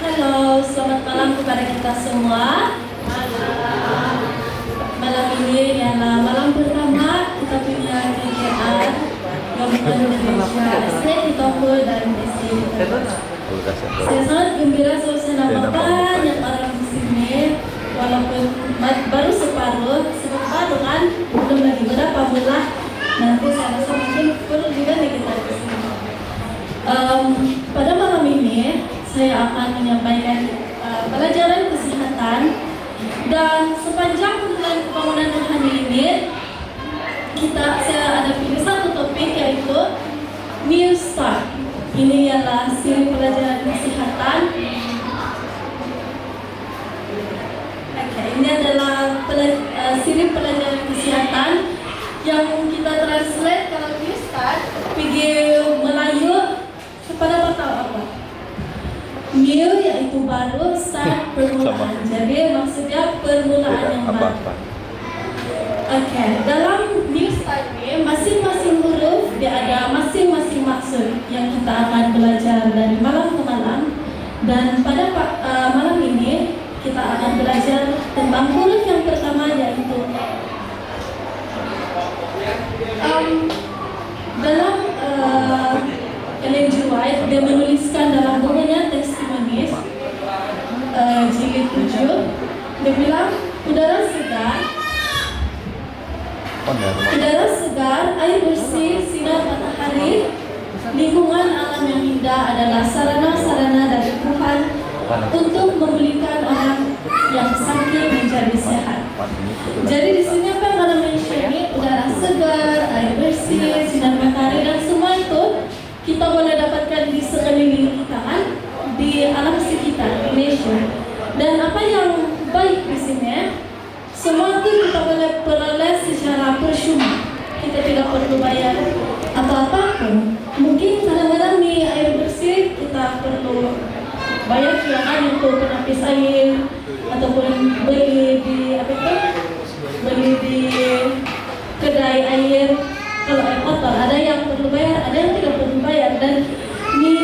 Halo, selamat malam kepada kita semua. Malam ini adalah malam pertama kita punya KKR yang Indonesia State di Tokyo dan Messi. Saya sangat gembira saya bisa nampak banyak orang di sini, walaupun baru separuh kan, belum lagi berapa bulan. Nanti saya rasa mungkin perlu juga nih kita di sini. Pada malam ini saya akan menyampaikan pelajaran kesehatan, dan sepanjang pembangunan rohani ini saya ada pilih satu topik, yaitu New Start. Ini ialah siri pelajaran kesehatan. Ini adalah siri pelajaran kesehatan yang kita translate kalau New Start pergi Melayu kepada tahu apa? New yaitu baru, start permulaan. Jadi maksudnya permulaan yang baru. Dalam New Start ini masing-masing huruf dia ada masing-masing maksud yang kita akan belajar dari malam ke malam. Dan pada malam ini kita akan belajar tentang huruf yang pertama, yaitu dalam Ellen G. White dia menuliskan dalam bukunya Testimonies jilid 7, dia bilang udara segar, air bersih, sinar matahari, lingkungan alam yang indah adalah sarana-sarana dari Tuhan untuk memulihkan orang yang sakit menjadi sehat. Jadi di sini apa yang ada mention ini, udara segar, air bersih, sinar matahari, dan semua itu kita boleh dapatkan di sekeliling kita kan, di alam sekitar, di nature. Dan apa yang baik di sini, semua itu kita boleh peroleh secara percuma. Kita tidak perlu bayar atau apapun. Mungkin kadang-kadang nih air bersih kita perlu bayar silakan untuk penapis air, ataupun beli di kedai air. Kalau air kotor ada yang perlu bayar, ada yang tidak perlu bayar. Dan ini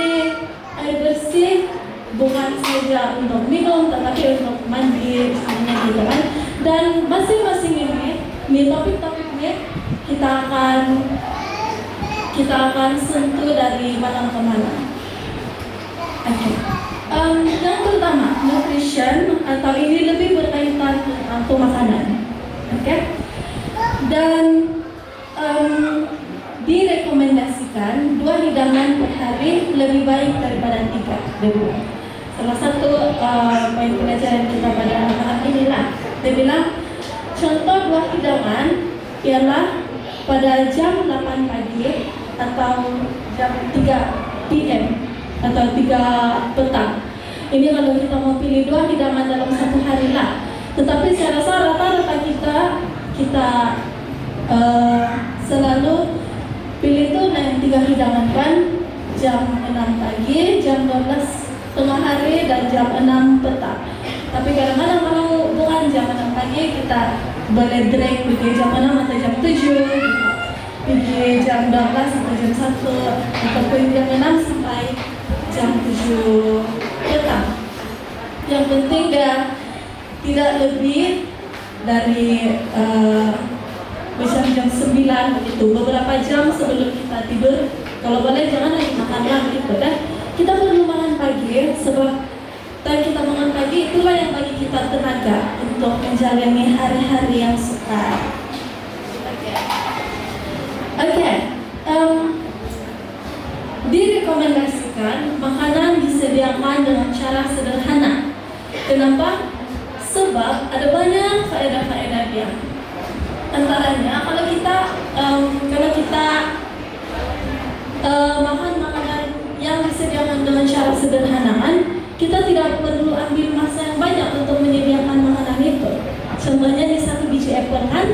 air bersih bukan saja untuk minum, tetapi untuk mandi misalnya gitu kan. Dan masing-masing ini topik-topiknya kita akan sentuh dari malam ke malam. Yang pertama, nutrition, atau ini lebih berkaitan tentang makanan. Dan direkomendasikan 2 hidangan per hari lebih baik daripada 3. Salah satu poin pelajaran kita pada malam inilah, dia bilang contoh 2 hidangan ialah pada jam 8 pagi atau jam 3 PM atau 3 petang. Ini kalau kita mau pilih 2 hidangan dalam satu hari lah. Tetapi saya rasa rata-rata kita selalu pilih tuh yang 3 hidangan kan, jam 6 pagi, jam 12 tengah hari, dan jam 6 petang. Tapi kadang-kadang kalau bukan jam 6 pagi, kita boleh drag pergi jam 6 atau jam 7, pergi jam 12 atau jam 1, ataupun jam 6 sampai jam 7 petang. Yang penting dia tidak lebih dari jam 9 begitu, beberapa jam sebelum kita tidur. Kalau boleh jangan lagi makan lah gitu kan. Kita perlu makan pagi, sebab kita makan pagi itulah yang bagi kita tenaga untuk menjalani hari-hari yang sukar. Direkomendasikan makanan disediakan dengan cara sederhana. Kenapa? Sebab ada banyak faedah-faedah dia. Antaranya kalau kita makan makanan yang disediakan dengan cara sederhana, kita tidak perlu ambil masa yang banyak untuk menyediakan makanan itu. Contohnya di 1 biji apple kan,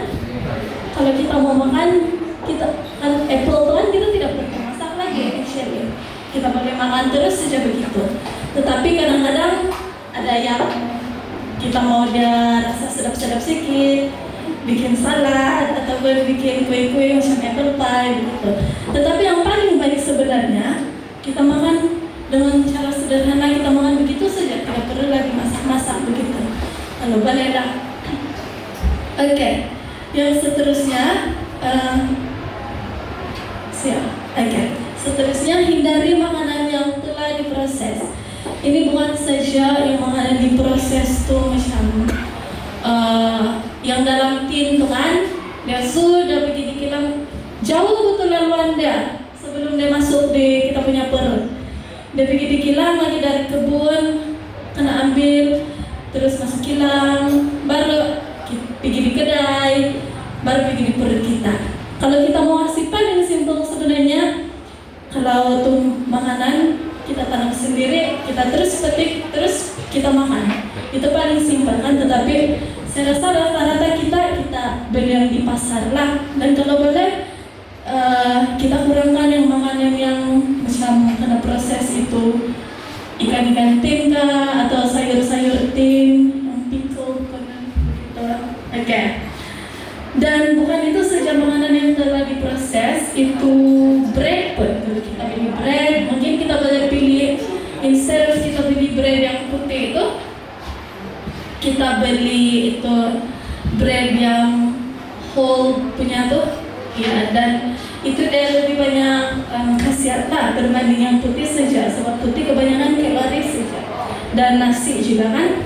kalau kita mau makan, kita kan apple itu kan kita tidak perlu masak lagi actually. Kita boleh makan terus saja begitu. Tetapi kadang-kadang ada yang kita mau dia rasa sedap-sedap sedikit, bikin salad ataupun bikin kue-kue macam apple pie begitu. Tetapi yang paling baik sebenarnya kita makan dengan cara sederhana, kita makan begitu saja. seterusnya, seterusnya hindari makanan yang telah diproses. Ini bukan saja yang makanan diproses tuh macam yang dalam tin tuh kan, dia sudah pergi dikilang jauh betul laluan dia sebelum dia masuk di kita punya perut. Dia pergi dikilang lagi dari kebun, kena ambil, terus masuk kilang, baru pergi di kedai, baru pergi di perut kita. Kalau kita mau ngasih paling simpel sebenarnya, kalau tuh makanan kita tanam sendiri, kita terus petik, terus kita makan. Itu paling simpel kan, tetapi saya rasa rata-rata kita beli yang di pasar lah. Dan kalau boleh kita kurangkan yang makanan yang macam kena proses itu, ikan-ikan tin kah, atau sayur-sayur tin, yang pickle gitu. Oke. Dan bukan itu saja makanan yang telah diproses, itu bread pun. Kalau kita beli bread, mungkin kita boleh pilih, instead of kita beli bread yang putih itu, kita beli itu bread yang whole punya tuh, ya. Dan itu dia lebih banyak khasiat lah berbanding yang putih saja, sebab putih kebanyakan kalori saja, dan nasi juga kan.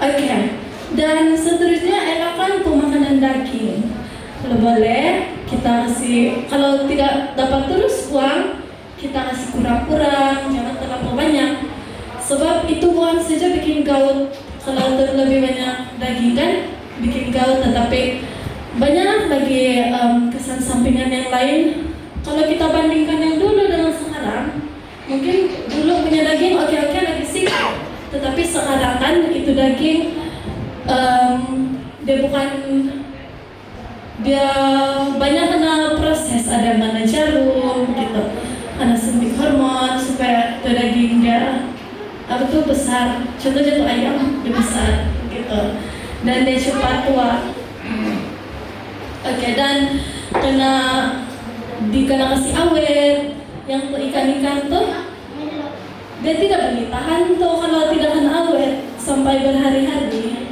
Oke. Dan seterusnya elakkan pemakanan daging. Kalau boleh kita kasih, kalau tidak dapat terus uang, kita kasih kurang-kurang, jangan terlalu banyak. Sebab itu bukan saja bikin gaut, kalau terlebih banyak daging kan bikin gaut, tetapi banyak lagi kesan sampingan yang lain. Kalau kita bandingkan yang dulu dengan sekarang, mungkin dulu punya daging oke-oke lagi sih, tetapi sekarang kan itu daging dia banyak kena proses, ada mana jarum gitu, kena suntik hormon supaya daging dia besar. Contohnya tuh ayam dia besar gitu, dan dia cepat tua. Oke, dan dikena kasih awet, yang tuh ikan-ikan tuh dia tidak boleh tahan tuh kalau tidak kena awet sampai berhari-hari.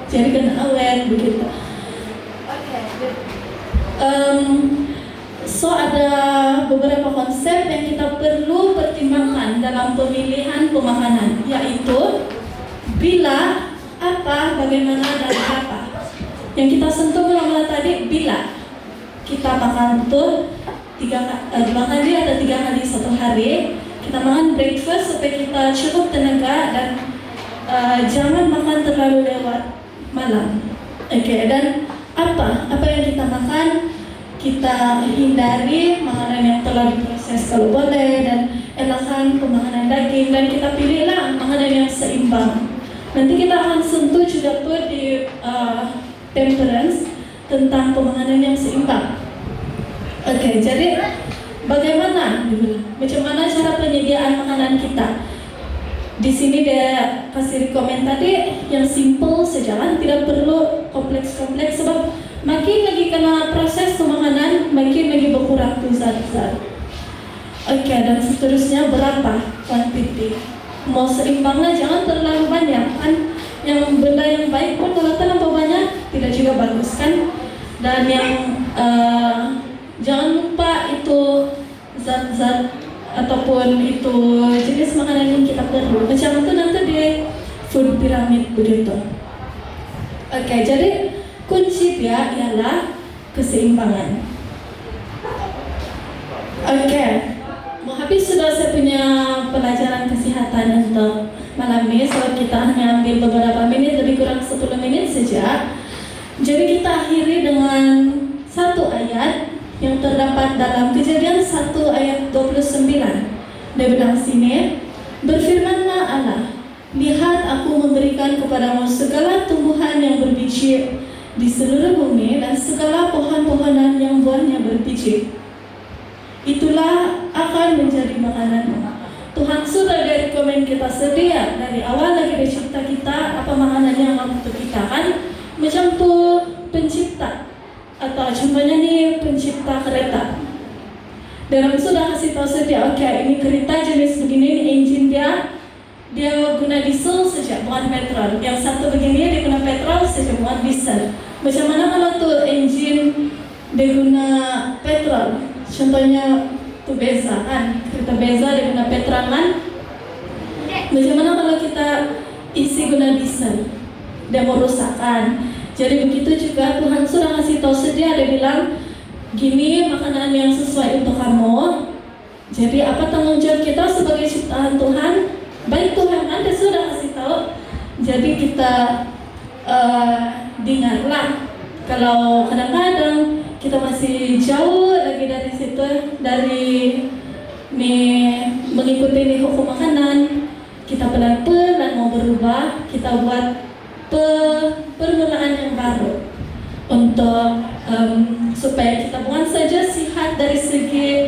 Jadi kena awet begitu. So ada beberapa konsep yang kita perlu pertimbangkan dalam pemilihan pemakanan, yaitu bila, apa, bagaimana, dan berapa. Yang kita sentuh mula-mula tadi, bila kita makan tuh 2 kali atau 3 kali satu hari, kita makan breakfast supaya kita cukup tenaga, dan jangan makan terlalu lewat malam. Oke, dan apa yang kita makan, kita hindari makanan yang telah diproses kalau boleh, dan elakkan pemakanan daging, dan kita pilihlah makanan yang seimbang. Nanti kita akan sentuh juga tuh di temperance tentang pemakanan yang seimbang. Oke, jadi bagaimana? Macam mana cara penyediaan makanan kita? Di sini dia kasih rekomend tadi yang simple saja, tidak perlu kompleks-kompleks, sebab makin lagi kena proses makanan, makin lagi berkurang tuh zat-zat. Oke, dan seterusnya berapa quantity? Mau seimbangnya, jangan terlalu banyak kan. Yang benda yang baik pun kalau terlalu banyak tidak juga bagus kan. Dan yang jangan lupa itu zat-zat ataupun itu jenis makanan yang kita perlu. Macam itu nanti di food pyramid begitu. Oke, jadi kunci dia ialah keseimbangan. Oke, mau habis sudah saya punya pelajaran kesehatan untuk malam ini, sebab kita hanya ambil beberapa menit, lebih kurang 10 menit saja. Jadi kita akhiri dengan satu ayat yang terdapat dalam Kejadian 1 ayat 29. Dia bilang sini, berfirmanlah Allah, lihat aku memberikan kepadamu segala tumbuhan yang berbiji di seluruh bumi dan segala pohon-pohonan yang buahnya berbiji. Itulah akan menjadi makananmu. Tuhan sudah rekomen kita sedia dari awal lagi dicipta kita apa makanan yang untuk kita kan. Macam tuh pencipta, atau contohnya nih pencipta kereta. Dalam sudah kasih tahu sedia, oke, ini kereta jenis begini, ini engine dia guna diesel saja, bukan petrol. Yang satu begini dia guna petrol saja, bukan diesel. Bagaimana kalau tuh engine diguna petrol, contohnya tuh beza kan, kereta beza diguna petrol kan. Bagaimana kalau kita isi guna diesel, dia mau rusak kan. Jadi begitu juga Tuhan sudah ngasih tahu sedia, dia bilang gini makanan yang sesuai untuk kamu. Jadi apa tanggung jawab kita sebagai ciptaan Tuhan? Baik Tuhan kan dia sudah ngasih tahu. Jadi kita dengarlah. Kalau kadang-kadang kita masih jauh lagi dari situ, dari mengikuti hukum makanan, kita pelan-pelan mau berubah, kita buat permulaan yang baru untuk supaya kita bukan saja sehat dari segi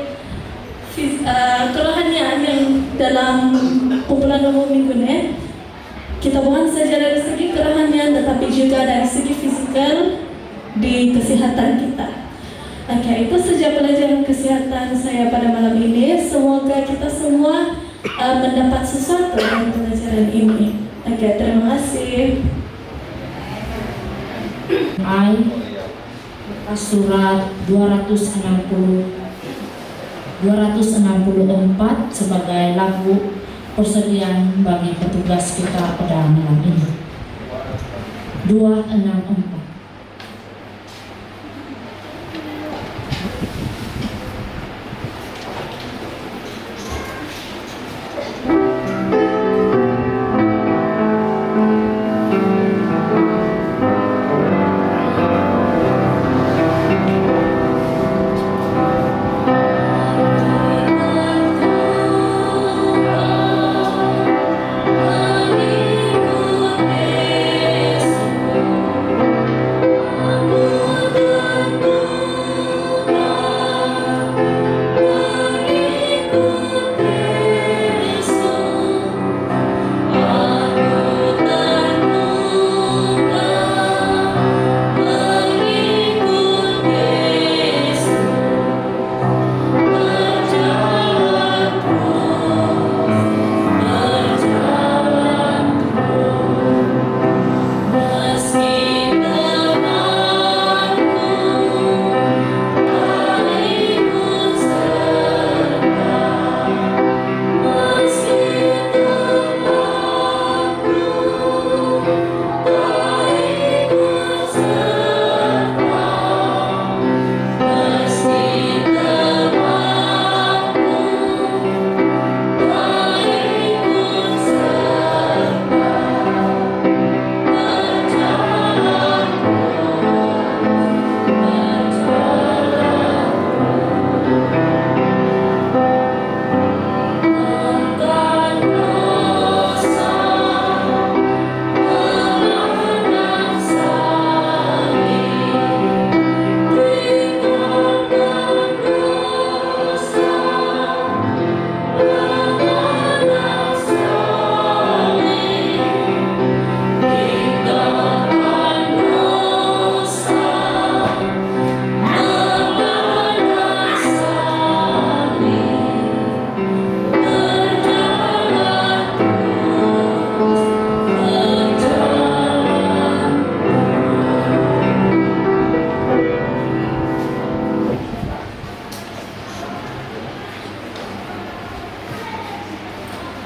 kerohanian yang dalam kumpulan umum minggu ini, kita bukan saja dari segi kerohanian tetapi juga dari segi fisikal di kesehatan kita. Oke, itu saja pelajaran kesehatan saya pada malam ini. Semoga kita semua mendapat sesuatu dari pelajaran ini. Oke, terima kasih. Surat 264 sebagai lagu persediaan bagi petugas kita pada malam ini. 264.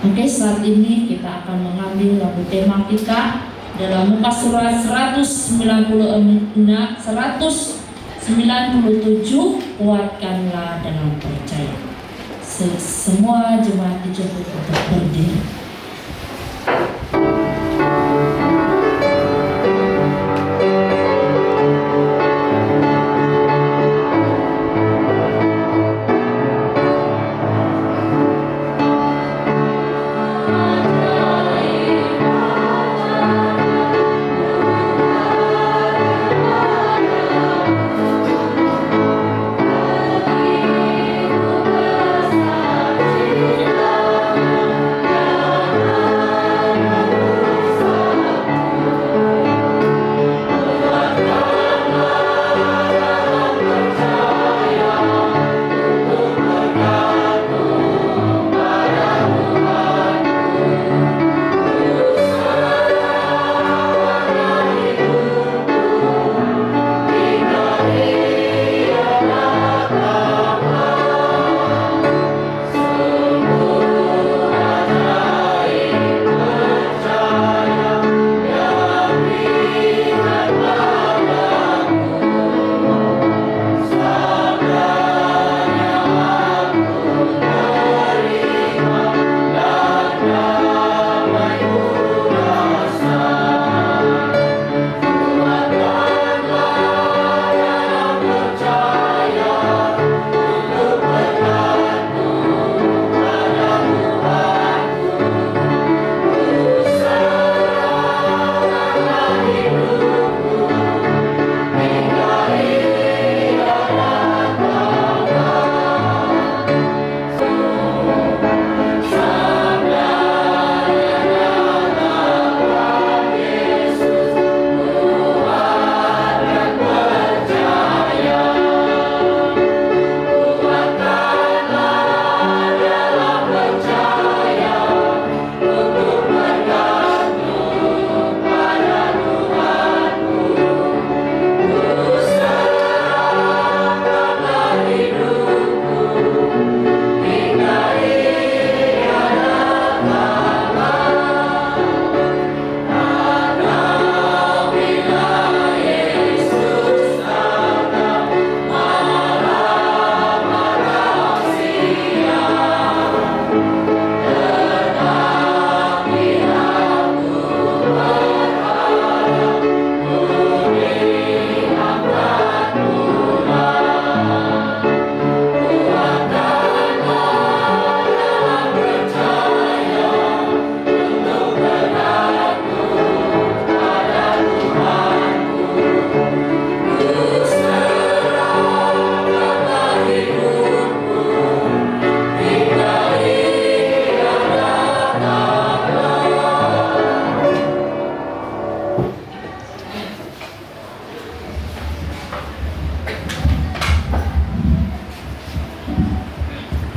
Oke, saat ini kita akan mengambil lagu tema kita dalam muka surat 197, kuatkanlah dalam percaya. Semua jemaat dijemput untuk berdiri. Kita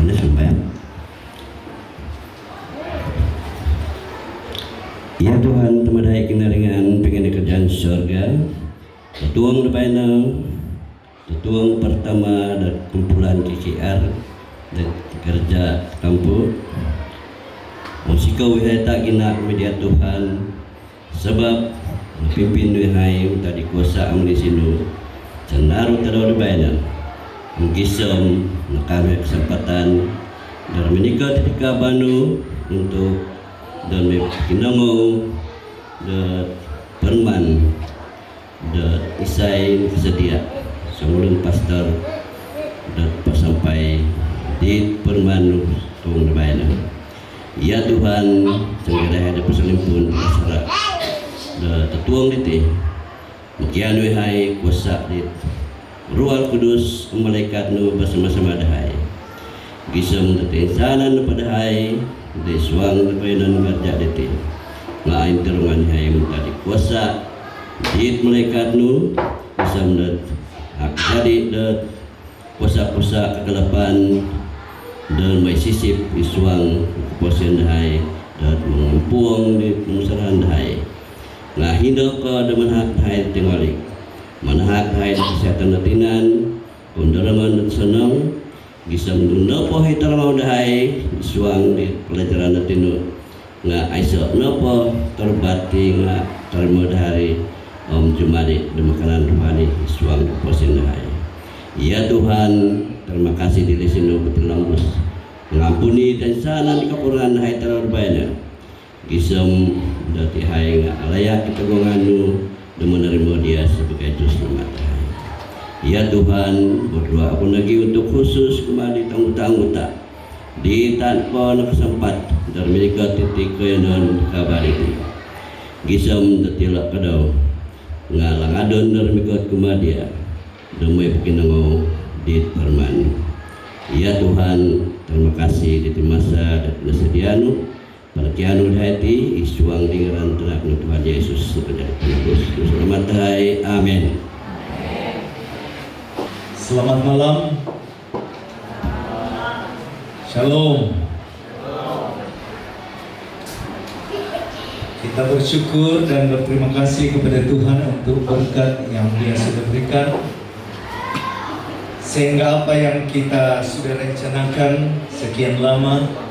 Anda sembahyang. Ya Tuhan, temadai kinaringan pengen kerjaan surga. Tetuang depannya, tetuang pertama dan kumpulan KKR dan kerja kampung. Musikau wihai tak gina media Tuhan, sebab pimpin wihai tadi kuasa amli sinu. Cendaru tadau depannya, menggisam nakami kesempatan dalam menikah ketika banu untuk dan kinango dan perman dan isai sedia sebelum pastor dan sampai di perman tung bayana. Ya Tuhan, segera ada perselimpun masyarakat dan tetuang itu makian wihai kuasa di Rual Kudus malaikat nu bersama-sama dahai gisam detik sanan pada hai di suang depan kerja detik lain terungan hai tadi kuasa di malaikat nu gisam det jadi det kuasa-kuasa kegelapan dan mai sisip di suang kepuasan dahai dan mengampuang di pengusahaan dahai nah hidup ke demen hak dahai tinggali manahak hai kesehatan latinan undaraman dan senang bisa menunda pohi termau dahai suang di pelajaran latino nga aiso nopo terbati nga termau dahari jumari di makanan rohani suang posin dahai. Ya Tuhan, terima kasih di sini betul lambus mengampuni dan sana di kekurangan hai terorbannya gisam dati hai nga layak kita gonganu dan menerima dia sebagai juz mata. Ya Tuhan, berdoa aku lagi untuk khusus kembali tamu-tamu tak di tanpa kesempat dari mereka titik keyanan kabar ini. Gisam tetilak kadau ngalang adon dari mereka kumadia demi pekinango di perman. Ya Tuhan, terima kasih di masa dan kesediaanmu. Perkianu hati isuang dengaran tenak Tuhan Yesus sebagai penebus. Selamat hai, amin. Selamat malam. Shalom. Kita bersyukur dan berterima kasih kepada Tuhan untuk berkat yang Dia sudah berikan, sehingga apa yang kita sudah rencanakan sekian lama,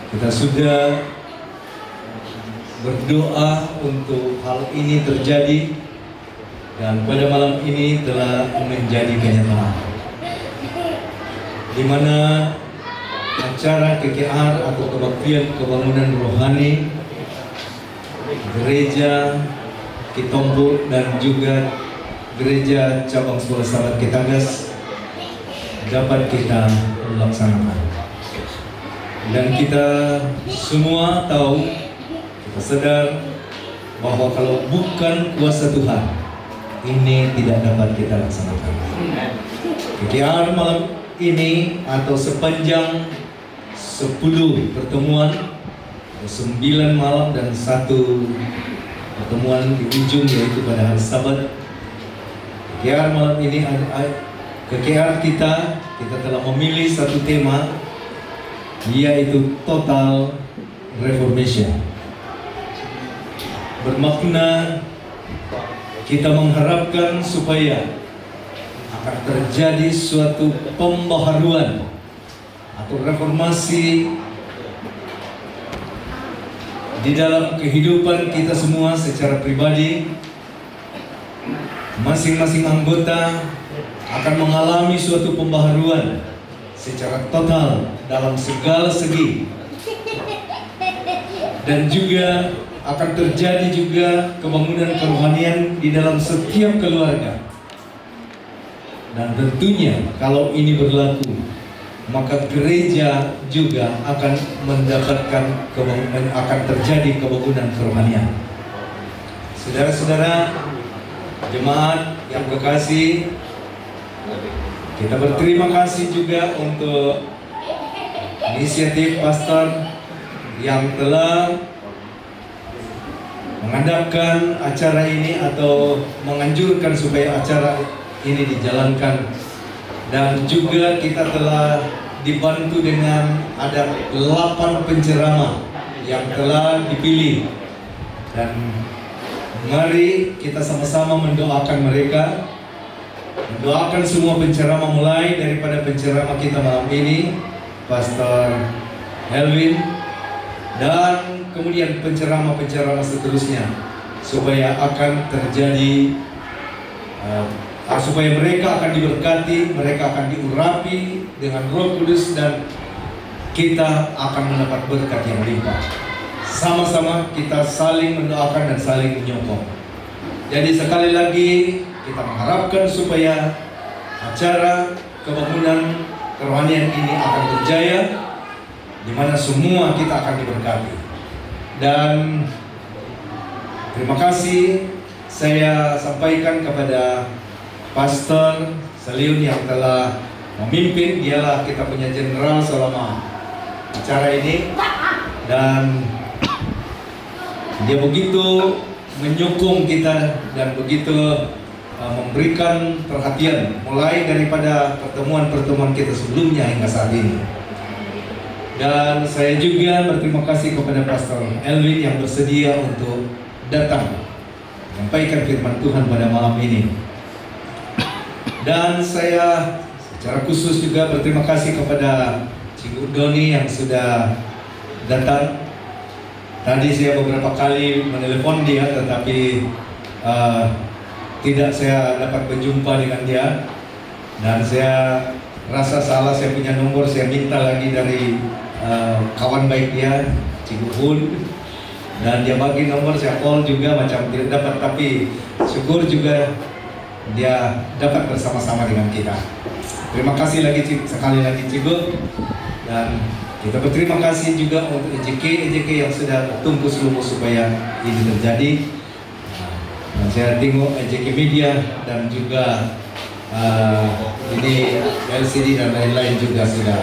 kita sudah berdoa untuk hal ini terjadi dan pada malam ini telah menjadi kenyataan, di mana acara KKR atau kebaktian kebangunan rohani gereja Kitombo dan juga gereja cabang Sekolah Sahabat Kitagas dapat kita laksanakan. Dan kita semua tahu, kita sadar bahwa kalau bukan kuasa Tuhan, ini tidak dapat kita laksanakan. KKR malam ini atau sepanjang 10 pertemuan, 9 malam dan 1 pertemuan di ujung yaitu pada hari Sabat. KKR malam ini KKR kita telah memilih satu tema, yaitu Total Reformation. Bermakna kita mengharapkan supaya akan terjadi suatu pembaharuan atau reformasi di dalam kehidupan kita semua secara pribadi. Masing-masing anggota akan mengalami suatu pembaharuan secara total dalam segala segi, dan juga akan terjadi juga kebangunan kerohanian di dalam setiap keluarga. Dan tentunya kalau ini berlaku, maka gereja juga akan mendapatkan akan terjadi kebangunan kerohanian. Saudara-saudara jemaat yang kekasih, kita berterima kasih juga untuk inisiatif pastor yang telah mengadakan acara ini atau menganjurkan supaya acara ini dijalankan, dan juga kita telah dibantu dengan ada 8 penceramah yang telah dipilih, dan mari kita sama-sama mendoakan mereka, mendoakan semua penceramah, mulai daripada penceramah kita malam ini, Pastor Elvin, dan kemudian penceramah-penceramah seterusnya, supaya akan terjadi supaya mereka akan diberkati, mereka akan diurapi dengan Roh Kudus, dan kita akan mendapat berkat yang limpah. Sama-sama kita saling mendoakan dan saling menyokong. Jadi sekali lagi kita mengharapkan supaya acara kebangunan kerohanian ini akan berjaya, di mana semua kita akan diberkati. Dan terima kasih saya sampaikan kepada Pastor Seliun yang telah memimpin. Dialah kita punya general selama acara ini, dan dia begitu menyokong kita dan begitu memberikan perhatian mulai daripada pertemuan-pertemuan kita sebelumnya hingga saat ini. Dan saya juga berterima kasih kepada Pastor Elvin yang bersedia untuk datang menyampaikan firman Tuhan pada malam ini. Dan saya secara khusus juga berterima kasih kepada Cikgu Doni yang sudah datang. Tadi saya beberapa kali menelepon dia, tetapi tidak saya dapat berjumpa dengan dia. Dan saya rasa salah, saya punya nomor, saya minta lagi dari kawan baik dia, Cikgu Hun. Dan dia bagi nomor, saya call juga macam tidak dapat, tapi syukur juga dia dapat bersama-sama dengan kita. Terima kasih lagi sekali lagi Cikgu, dan kita berterima kasih juga untuk EJK yang sudah tungkus lumus supaya ini terjadi. Dan saya tengok EJK Media dan juga ini LCD dan lain-lain juga sudah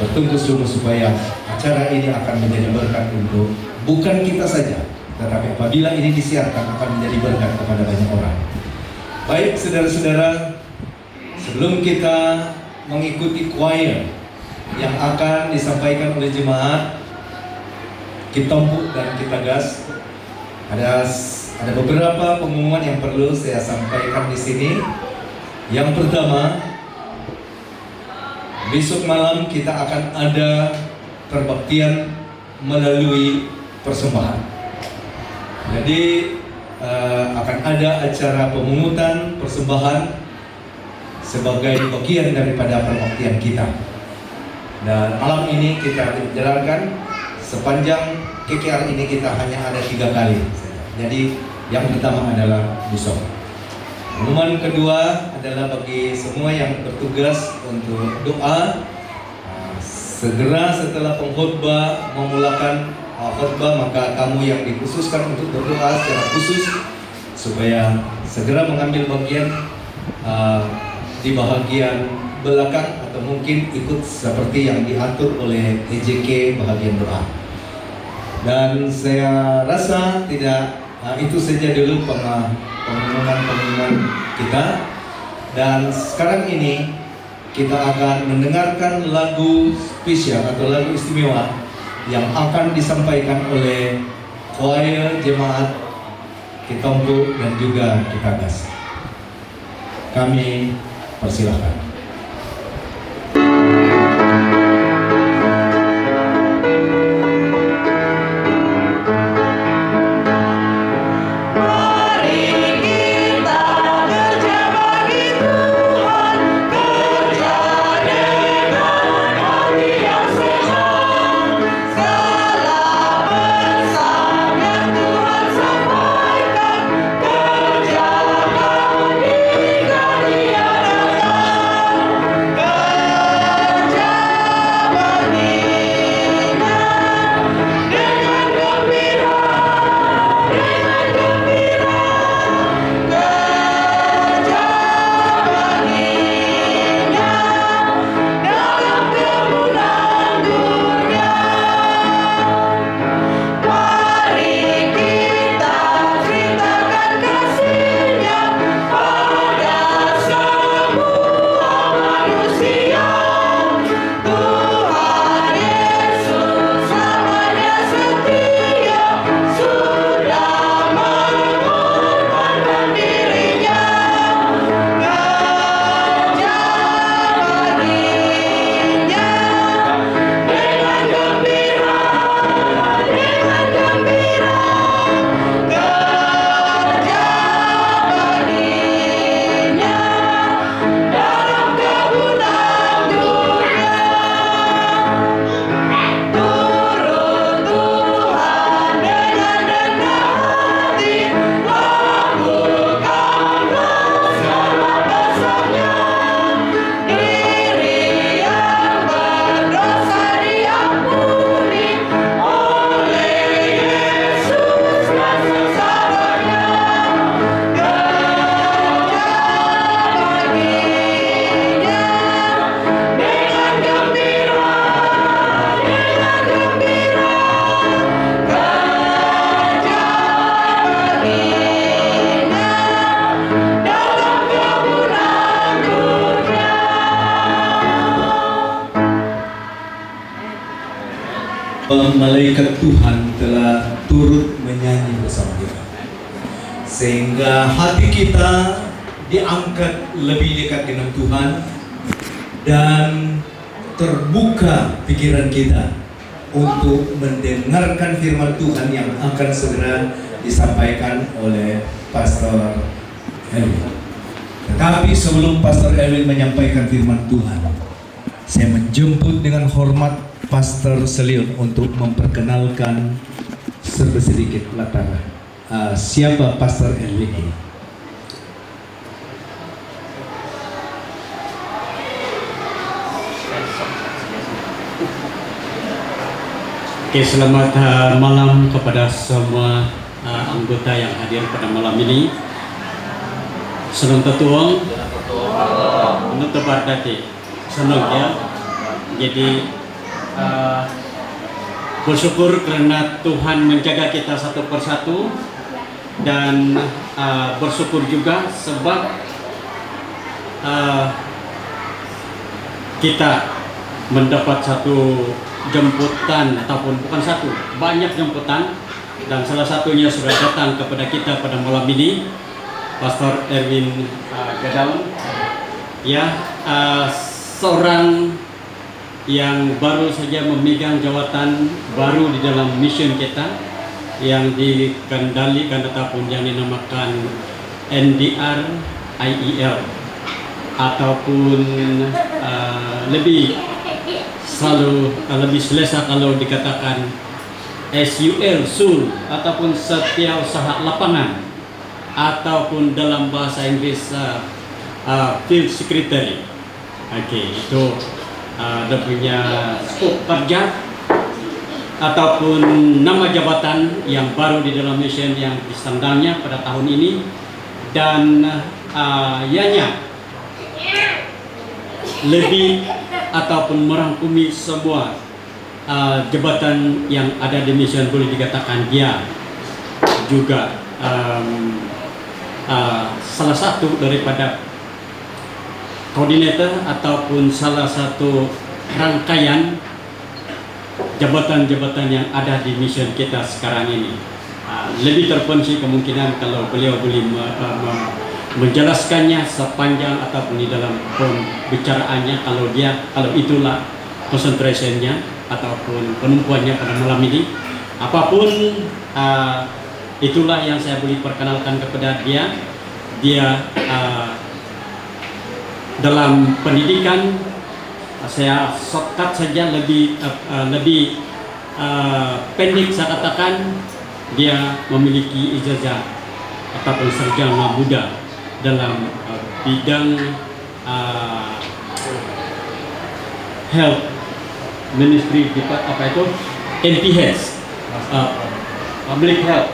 bertungkus lumus supaya acara ini akan menjadi berkat untuk bukan kita saja, tetapi apabila ini disiarkan akan menjadi berkat kepada banyak orang. Baik saudara-saudara, sebelum kita mengikuti choir yang akan disampaikan oleh jemaat Kitompuk dan Kitagas, ada beberapa pengumuman yang perlu saya sampaikan di sini. Yang pertama, besok malam kita akan ada perbaktian melalui persembahan. Jadi akan ada acara pemungutan persembahan sebagai bagian daripada perbaktian kita. Dan malam ini kita menjalankan sepanjang KKR ini kita hanya ada 3 kali. Jadi yang pertama adalah besok. Pengumuman kedua adalah bagi semua yang bertugas untuk doa. Segera setelah pengkhotbah memulakan khotbah, maka kamu yang dikhususkan untuk berdoa secara khusus supaya segera mengambil bagian di bahagian belakang, atau mungkin ikut seperti yang diatur oleh EJK bahagian doa. Dan saya rasa tidak itu saja dulu pengumuman kita. Dan sekarang ini kita akan mendengarkan lagu spesial atau lagu istimewa yang akan disampaikan oleh choir jemaat Kitompuk dan juga Kitagas. Kami persilahkan. malaikat Tuhan telah turut menyanyi bersama kita, sehingga hati kita diangkat lebih dekat dengan Tuhan dan terbuka pikiran kita untuk mendengarkan firman Tuhan yang akan segera disampaikan oleh Pastor Erwin. Tetapi sebelum Pastor Erwin menyampaikan firman Tuhan, saya menjemput dengan hormat Pastor Selion untuk memperkenalkan sedikit latar siapa Pastor Erwin ini. Oke, selamat malam kepada semua anggota yang hadir pada malam ini. Senang tertuang, menutup bardaki, senang ya. Jadi bersyukur karena Tuhan menjaga kita satu persatu, dan bersyukur juga sebab kita mendapat satu jemputan, ataupun bukan satu, banyak jemputan, dan salah satunya sudah datang kepada kita pada malam ini, Pastor Erwin Gadaun, ya, seorang yang baru saja memegang jawatan baru di dalam mission kita yang dikendalikan ataupun yang dinamakan NDR IEL, ataupun lebih selesa kalau dikatakan SUL, SUL, ataupun Setiausaha Lapangan, ataupun dalam bahasa Inggris Field Secretary. Oke, itu dia punya skop kerja ataupun nama jabatan yang baru di dalam mission yang disandangnya pada tahun ini, dan ianya lebih ataupun merangkumi semua jabatan yang ada di mission. Boleh dikatakan dia juga salah satu daripada koordinator ataupun salah satu rangkaian jabatan-jabatan yang ada di mission kita sekarang ini. Lebih terperinci kemungkinan kalau beliau boleh menjelaskannya sepanjang ataupun di dalam pembicaraannya, kalau itulah konsentrasinya ataupun penumpuannya pada malam ini. Apapun itulah yang saya boleh perkenalkan kepada dia. Dia dalam pendidikan, saya shortcut saja, lebih pendek saya katakan, dia memiliki ijazah ataupun sarjana muda dalam bidang health ministry, apa itu, MPH, public health,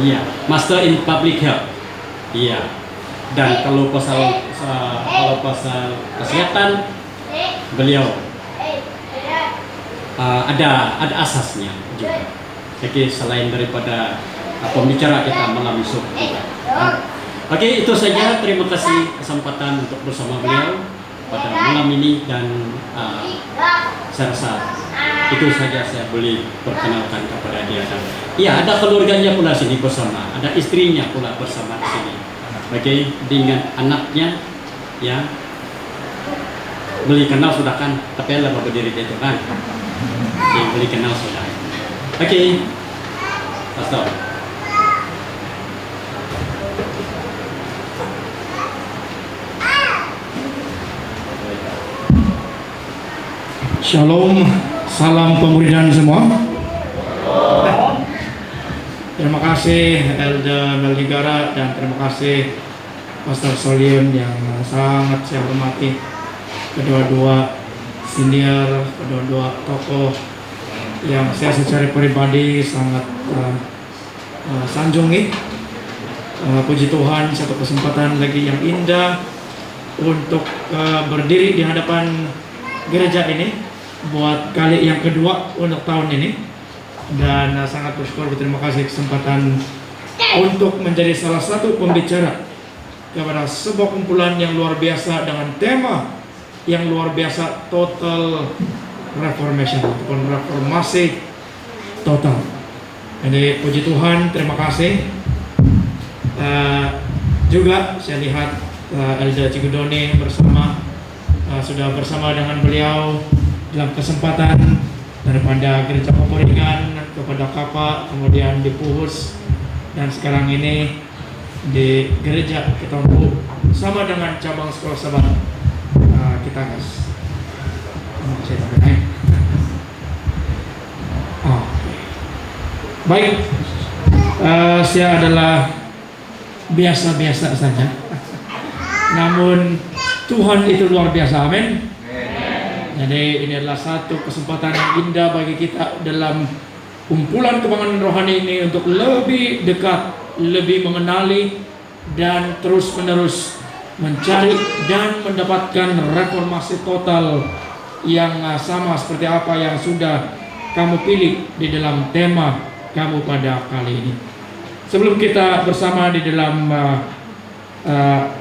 iya, master in public health, iya. Dan kalau pasal kesehatan, beliau ada asasnya juga. Jadi selain daripada pembicara kita malam esok juga. Oke, itu saja. Terima kasih kesempatan untuk bersama beliau pada malam ini, dan saya rasa itu saja saya boleh perkenalkan kepada dia. Dan iya, ada keluarganya pula sini bersama, ada istrinya pula bersama di sini. Oke, dengan anaknya, ya, beli kenal sudah kan, tapi lah berdiri itu kan, ya, beli kenal sudah. Oke, Pastor. Shalom, salam pemuridan semua. Terima kasih Elda Meligara, dan terima kasih Pastor Solion yang sangat saya hormati. Kedua-dua senior, kedua-dua tokoh yang saya secara pribadi sangat sanjungi. Puji Tuhan, satu kesempatan lagi yang indah untuk berdiri di hadapan gereja ini buat kali yang kedua untuk tahun ini. Dan sangat bersyukur, berterima kasih kesempatan untuk menjadi salah satu pembicara kepada sebuah kumpulan yang luar biasa dengan tema yang luar biasa, total Reformation ataupun reformasi total. Jadi puji Tuhan, terima kasih. Juga saya lihat Elda Cigudone sudah bersama dengan beliau dalam kesempatan daripada Gereja Peporingan kepada Kapa, kemudian di Puhus, dan sekarang ini di Gereja Ketombu sama dengan cabang sekolah sahabat kita guys. Baik, saya adalah biasa-biasa saja, namun Tuhan itu luar biasa, amin. Jadi ini adalah satu kesempatan yang indah bagi kita dalam kumpulan kebangunan rohani ini untuk lebih dekat, lebih mengenali, dan terus-menerus mencari dan mendapatkan reformasi total yang sama seperti apa yang sudah kamu pilih di dalam tema kamu pada kali ini. Sebelum kita bersama di dalam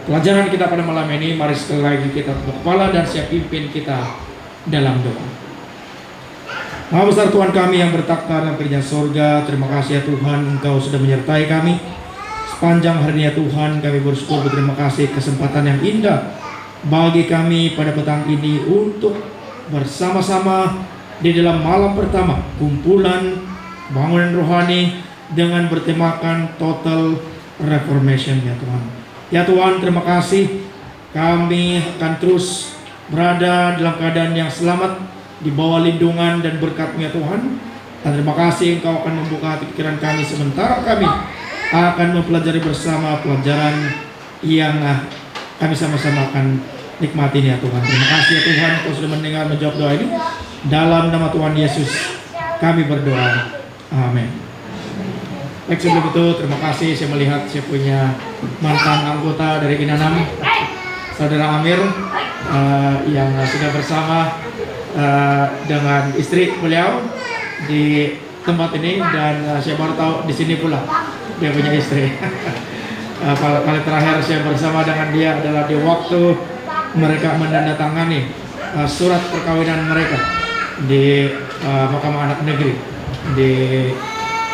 pelajaran kita pada malam ini, mari sekali lagi kita tunduk kepala dan siap pimpin kita dalam doa. Maha besar Tuhan kami yang bertakhta dalam kerajaan surga, terima kasih ya Tuhan, Engkau sudah menyertai kami sepanjang hari ya Tuhan. Kami bersyukur, berterima kasih kesempatan yang indah bagi kami pada petang ini untuk bersama-sama di dalam malam pertama kumpulan bangunan rohani dengan bertemakan Total Reformation ya Tuhan. Ya Tuhan, terima kasih, kami akan terus berada dalam keadaan yang selamat di bawah lindungan dan berkat-Mu ya Tuhan. Dan terima kasih Engkau akan membuka hati pikiran kami sementara kami akan mempelajari bersama pelajaran yang kami sama-sama akan nikmati ya Tuhan. Terima kasih ya Tuhan, Engkau sudah mendengar menjawab doa ini. Dalam nama Tuhan Yesus kami berdoa, amin. Baik, sebelum itu terima kasih, saya melihat saya punya mantan anggota dari Inanam, Saudara Amir, yang sudah bersama dengan istri beliau di tempat ini, dan saya baru tahu di sini pula dia punya istri. Kali terakhir saya bersama dengan dia adalah di waktu mereka menandatangani surat perkawinan mereka di Mahkamah Anak Negeri di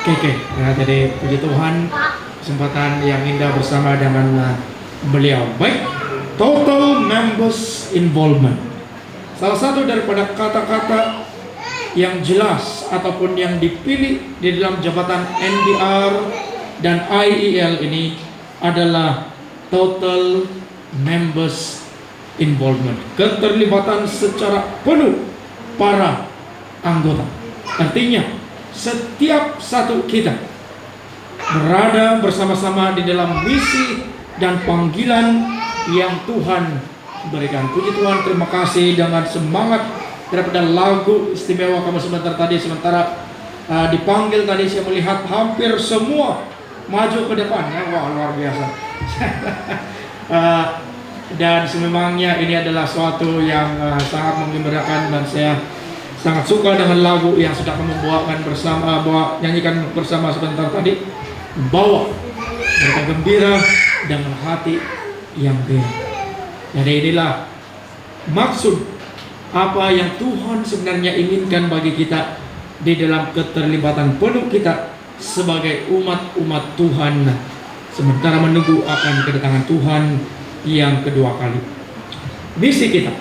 KK. Nah, jadi puji Tuhan, kesempatan yang indah bersama dengan beliau. Baik, total members involvement. Salah satu daripada kata-kata yang jelas ataupun yang dipilih di dalam jabatan NDR dan IEL ini adalah total members involvement. Keterlibatan secara penuh para anggota. Artinya setiap satu kita berada bersama-sama di dalam misi dan panggilan yang Tuhan berikan. Puji Tuhan, terima kasih dengan semangat daripada lagu istimewa kamu sebentar tadi. Sementara dipanggil tadi, saya melihat hampir semua maju ke depan ya. Wah, luar biasa. Dan sememangnya ini adalah suatu yang sangat menggembirakan, dan saya sangat suka dengan lagu yang sudah kamu nyanyikan bersama sebentar tadi. Bawa mereka gembira dengan hati yang gembira. Jadi inilah maksud apa yang Tuhan sebenarnya inginkan bagi kita di dalam keterlibatan penuh kita sebagai umat-umat Tuhan, sementara menunggu akan kedatangan Tuhan yang kedua kali. Misi kita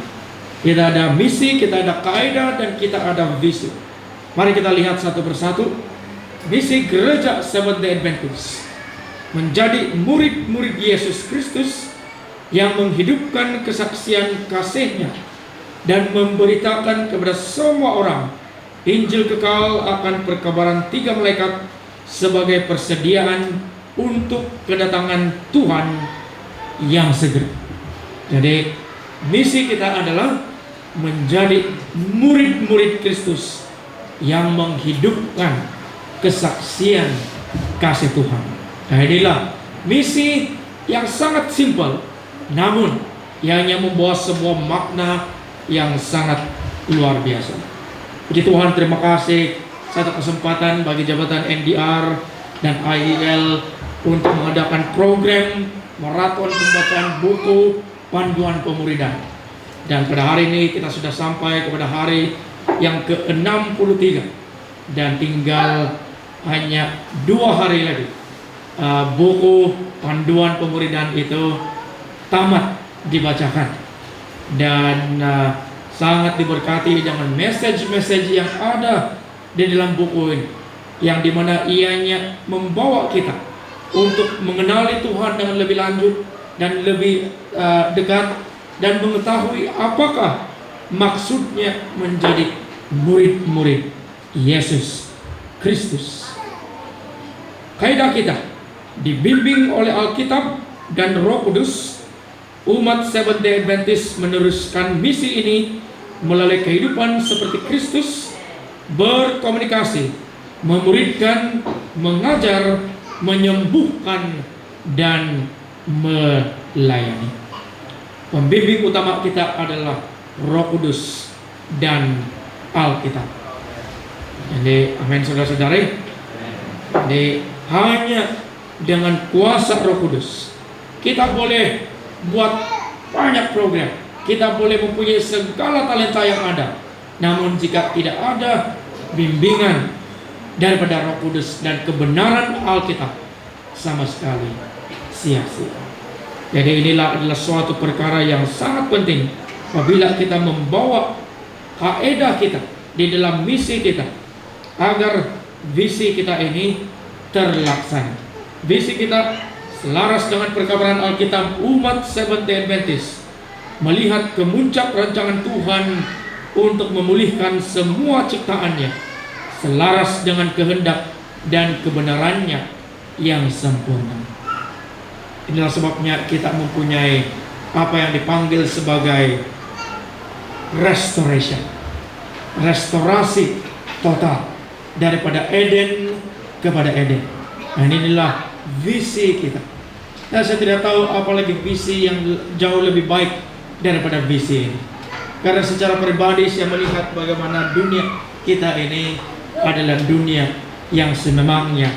ada misi, kita ada kaidah, dan kita ada visi. Mari kita lihat satu persatu. Misi Gereja Seventh-day Adventist menjadi murid-murid Yesus Kristus yang menghidupkan kesaksian kasih-Nya dan memberitakan kepada semua orang Injil kekal akan perkabaran 3 malaikat sebagai persediaan untuk kedatangan Tuhan yang segera. Jadi misi kita adalah menjadi murid-murid Kristus yang menghidupkan kesaksian kasih Tuhan. Nah, inilah misi yang sangat simpel, namun yang membawa sebuah makna yang sangat luar biasa. Puji Tuhan, terima kasih satu kesempatan bagi jabatan NDR dan IEL untuk mengadakan program maraton pembacaan buku panduan pemuridan. Dan pada hari ini kita sudah sampai kepada hari yang ke-63 dan tinggal hanya 2 hari lagi buku panduan pemuridan itu tamat dibacakan, dan sangat diberkati dengan message-message yang ada di dalam buku ini, yang dimana ianya membawa kita untuk mengenali Tuhan dengan lebih lanjut dan lebih dekat, dan mengetahui apakah maksudnya menjadi murid-murid Yesus Kristus. Kaidah kita dibimbing oleh Alkitab dan Roh Kudus. Umat Seventh-day Adventist meneruskan misi ini melalui kehidupan seperti Kristus, berkomunikasi, memuridkan, mengajar, menyembuhkan, dan melayani. Pembimbing utama kita adalah Roh Kudus dan Alkitab. Jadi, amin saudara-saudari. Jadi, hanya dengan kuasa Roh Kudus kita boleh buat banyak program, kita boleh mempunyai segala talenta yang ada. Namun jika tidak ada bimbingan daripada Roh Kudus dan kebenaran Alkitab, sama sekali sia-sia. Jadi inilah adalah suatu perkara yang sangat penting apabila kita membawa kaidah kita di dalam misi kita, agar visi kita ini terlaksana. Visi kita selaras dengan perkabaran Alkitab. Umat Seventh-day Adventist melihat kemuncak rancangan Tuhan untuk memulihkan semua ciptaannya selaras dengan kehendak dan kebenarannya yang sempurna. Inilah sebabnya kita mempunyai apa yang dipanggil sebagai restoration, restorasi total daripada Eden kepada Eden. Nah, inilah visi kita. Nah, saya tidak tahu apalagi visi yang jauh lebih baik daripada visi ini. Karena secara pribadi saya melihat bagaimana dunia kita ini adalah dunia yang sememangnya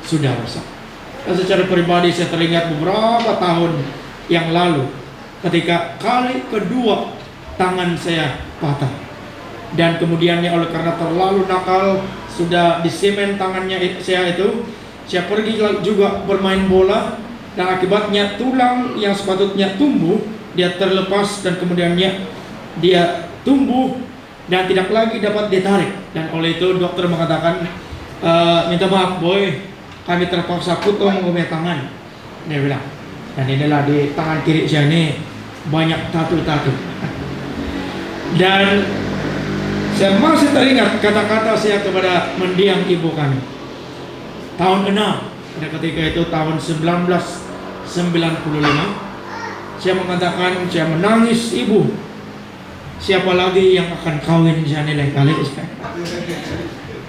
sudah rusak. Dan secara pribadi saya teringat beberapa tahun yang lalu ketika kali kedua tangan saya patah, dan kemudiannya oleh karena terlalu nakal sudah disemen tangannya saya itu, saya pergi juga bermain bola, dan akibatnya tulang yang sepatutnya tumbuh dia terlepas, dan kemudiannya dia tumbuh dan tidak lagi dapat ditarik. Dan oleh itu dokter mengatakan, minta maaf boy, kami terpaksa potong tangan, dia bilang. Dan inilah di tangan kiri saya ini banyak tatu-tatu. Dan saya masih teringat kata-kata saya kepada mendiang ibu kami tahun 6, pada ketika itu tahun 1995. Saya mengatakan, saya menangis, ibu, siapa lagi yang akan kawin saya lain kali?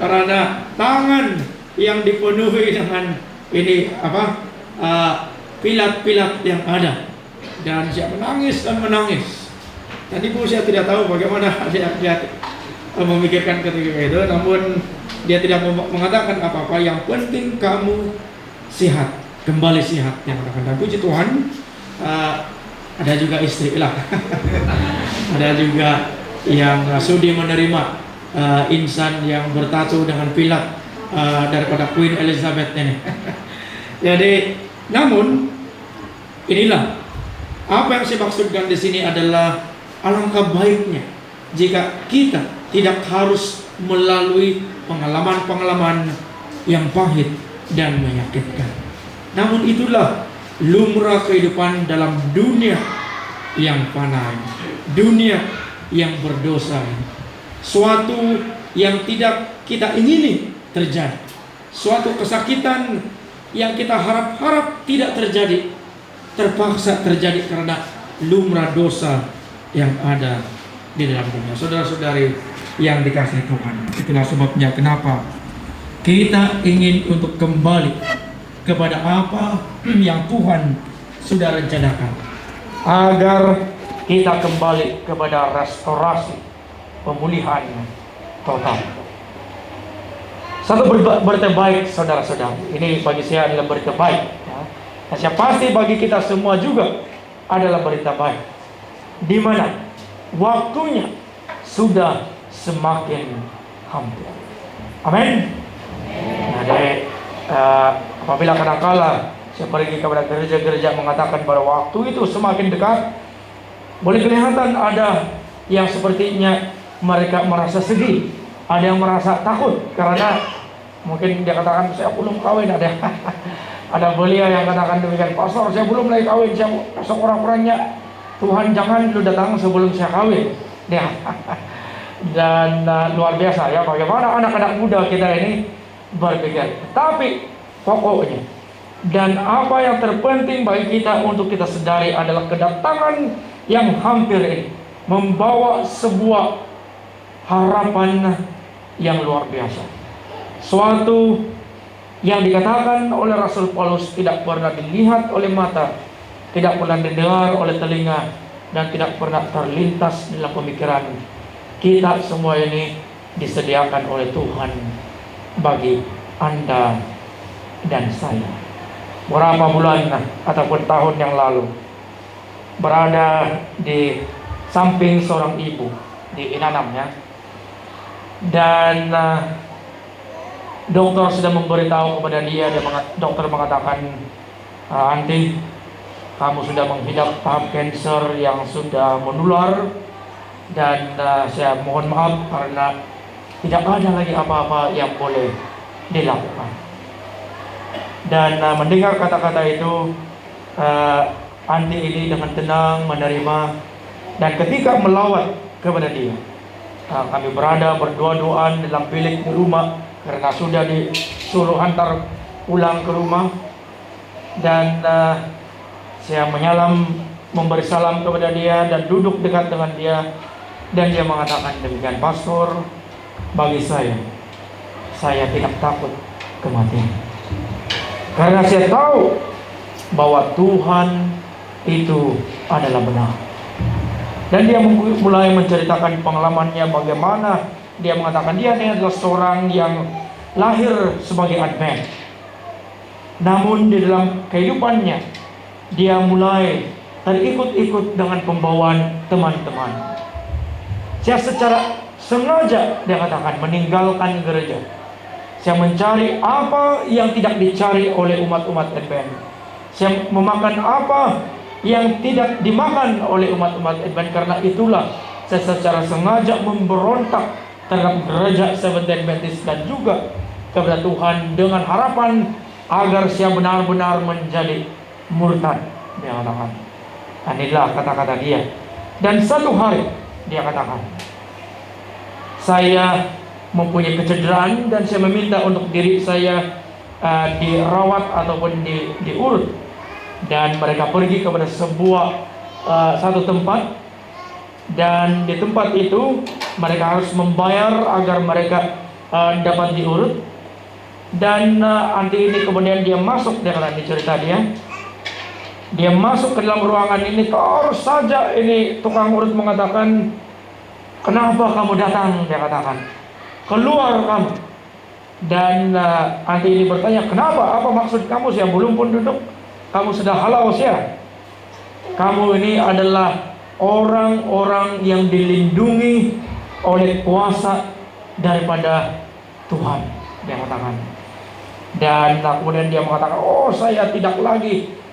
Karena tangan yang dipenuhi dengan ini pilat-pilat yang ada, dan saya menangis dan menangis. Dan ibu saya tidak tahu bagaimana dia memikirkan ketika itu, namun dia tidak mengatakan apa-apa. Yang penting kamu sehat, kembali sehat. Yang katakan, puji Tuhan, ada juga istri lah. Ada juga yang sudi menerima insan yang bertatu dengan pilat daripada Queen Elizabeth ini. Jadi, namun inilah apa yang saya maksudkan di sini adalah alangkah baiknya jika kita tidak harus melalui pengalaman-pengalaman yang pahit dan menyakitkan. Namun itulah lumrah kehidupan dalam dunia yang fana, dunia yang berdosa, suatu yang tidak kita ingini terjadi, suatu kesakitan yang kita harap-harap tidak terjadi, terpaksa terjadi karena lumrah dosa yang ada di dalam dunia. Saudara-saudari yang dikasihi Tuhan, itulah sebabnya kenapa kita ingin untuk kembali kepada apa yang Tuhan sudah rencanakan, agar kita kembali kepada restorasi, pemulihan total. Satu berita baik, saudara-saudara, ini bagi saya adalah berita baik, ya. Dan saya pasti bagi kita semua juga adalah berita baik, di mana waktunya sudah semakin hampir. Amin. Nah, jadi apabila kadangkala saya pergi kepada gereja-gereja mengatakan pada waktu itu semakin dekat, boleh kelihatan ada yang sepertinya mereka merasa sedih, ada yang merasa takut karena mungkin dia katakan saya belum kawin, ada belia yang katakan demikian, pastor saya belum lagi kawin, saya sekurang-kurangnya Tuhan jangan lu datang sebelum saya kawin. Dia dan luar biasa ya bagaimana anak-anak muda kita ini berpikir. Tapi pokoknya dan apa yang terpenting bagi kita untuk kita sadari adalah kedatangan yang hampir ini membawa sebuah harapan yang luar biasa. Suatu yang dikatakan oleh Rasul Paulus tidak pernah dilihat oleh mata, tidak pernah didengar oleh telinga, dan tidak pernah terlintas dalam pemikiran kita semua ini disediakan oleh Tuhan bagi Anda dan saya. Beberapa bulan ataupun tahun yang lalu berada di samping seorang ibu di Inanam ya, dan dokter sudah memberitahu kepada dia, dokter mengatakan, "Anti, kamu sudah menghidap tahap kanker yang sudah menular, dan saya mohon maaf karena tidak ada lagi apa-apa yang boleh dilakukan." Dan mendengar kata-kata itu, Anti ini dengan tenang menerima, dan ketika melawat kepada dia, kami berada berdua-duaan dalam bilik di rumah karena sudah disuruh hantar pulang ke rumah, dan saya menyalam, memberi salam kepada dia dan duduk dekat dengan dia, dan dia mengatakan demikian, "Pastor, bagi saya tidak takut kematian, karena saya tahu bahwa Tuhan itu adalah benar." Dan dia mulai menceritakan pengalamannya, bagaimana dia mengatakan dia ini adalah seorang yang lahir sebagai Advent, namun di dalam kehidupannya dia mulai terikut-ikut dengan pembawaan teman-teman. Saya secara sengaja, dia katakan, meninggalkan gereja. Saya mencari apa yang tidak dicari oleh umat-umat Advent. Saya memakan apa yang tidak dimakan oleh umat-umat Advent. Karena itulah saya secara sengaja memberontak terhadap gereja Seventh-day Adventist dan juga kepada Tuhan dengan harapan agar saya benar-benar menjadi murtad, dia katakan. Inilah kata-kata dia. Dan satu hari dia katakan, saya mempunyai kecederaan dan saya meminta untuk diri saya dirawat ataupun diurut. Dan mereka pergi kepada satu tempat, dan di tempat itu mereka harus membayar agar mereka dapat diurut. Dan Anti ini kemudian dia masuk, dia katakan di cerita dia masuk ke dalam ruangan ini, terus saja ini tukang urut mengatakan, "Kenapa kamu datang?" dia katakan, "Keluar kamu." Dan Anti ini bertanya, "Kenapa? Apa maksud kamu? Saya belum pun duduk, kamu sudah halau saya. Kamu ini adalah orang-orang yang dilindungi oleh kuasa daripada Tuhan," dia katakan. Dan kemudian dia mengatakan, "Oh, saya tidak lagi."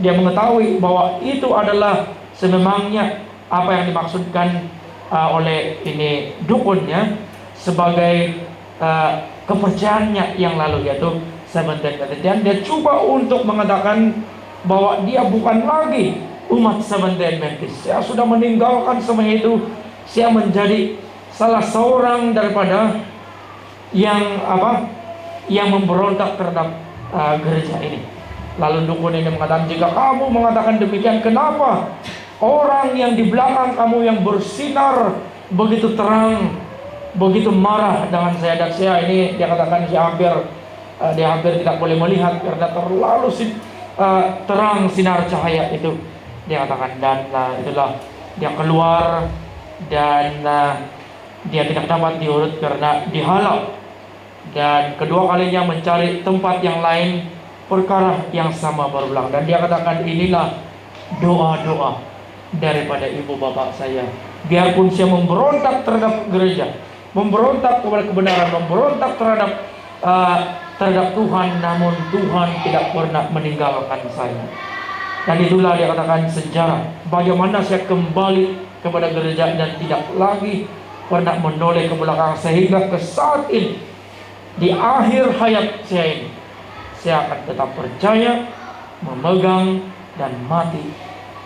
Dia mengetahui bahwa itu adalah sememangnya apa yang dimaksudkan oleh ini dukunnya sebagai kepercayaannya yang lalu, yaitu Seventh-day Adventist. Dan dia coba untuk mengatakan bahwa dia bukan lagi umat Seventh-day Adventist. Saya sudah meninggalkan semua itu. Saya menjadi salah seorang daripada yang memberontak terhadap gereja ini. Lalu dukun ini mengatakan, "Jika kamu mengatakan demikian, kenapa orang yang di belakang kamu yang bersinar begitu terang, begitu marah dengan saya?" Dan saya ini, dia katakan, dia hampir tidak boleh melihat karena terlalu terang sinar cahaya itu, dia katakan. Dan itulah dia keluar, dan dia tidak dapat diurut karena dihalau. Dan kedua kalinya mencari tempat yang lain, perkara yang sama berulang. Dan dia katakan, inilah doa-doa daripada ibu bapak saya Biarpun saya memberontak terhadap gereja, memberontak kepada kebenaran, memberontak terhadap Tuhan, namun Tuhan tidak pernah meninggalkan saya. Dan itulah dia katakan sejarah bagaimana saya kembali kepada gereja dan tidak lagi pernah menoleh ke belakang, sehingga ke saat ini di akhir hayat saya ini saya akan tetap percaya, memegang dan mati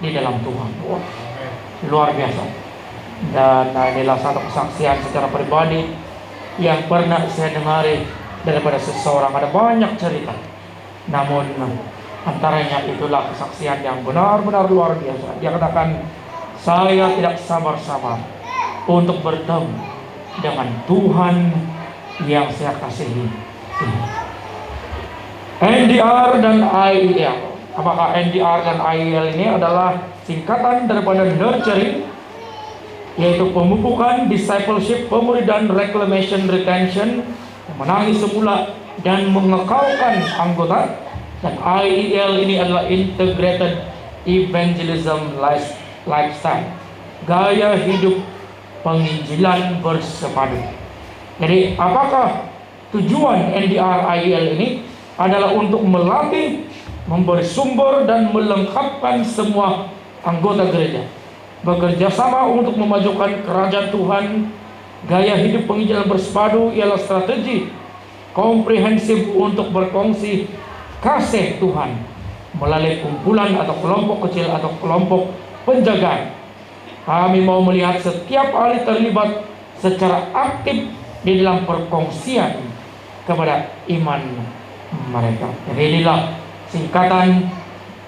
di dalam Tuhan. Wah, luar biasa. Dan inilah satu kesaksian secara pribadi yang pernah saya dengari daripada seseorang. Ada banyak cerita, namun antaranya itulah kesaksian yang benar-benar luar biasa. Dia katakan, saya tidak sabar-sabar untuk bertemu dengan Tuhan yang saya kasihi. NDR dan IEL. Apakah NDR dan IEL ini adalah singkatan daripada nurturing, yaitu pemupukan, discipleship, pemuridan, reclamation, retention, memenangi semula dan mengekalkan anggota. Dan IEL ini adalah integrated evangelism lifestyle, gaya hidup penginjilan bersepadu. Jadi apakah tujuan NDR IEL ini? Adalah untuk melatih, memberi sumber dan melengkapkan semua anggota gereja, bekerja sama untuk memajukan kerajaan Tuhan. Gaya hidup penginjilan bersepadu ialah strategi komprehensif untuk berkongsi kasih Tuhan melalui kumpulan atau kelompok kecil atau kelompok penjagaan. Kami mau melihat setiap ahli terlibat secara aktif di dalam perkongsian kepada iman mereka. Jadi inilah singkatan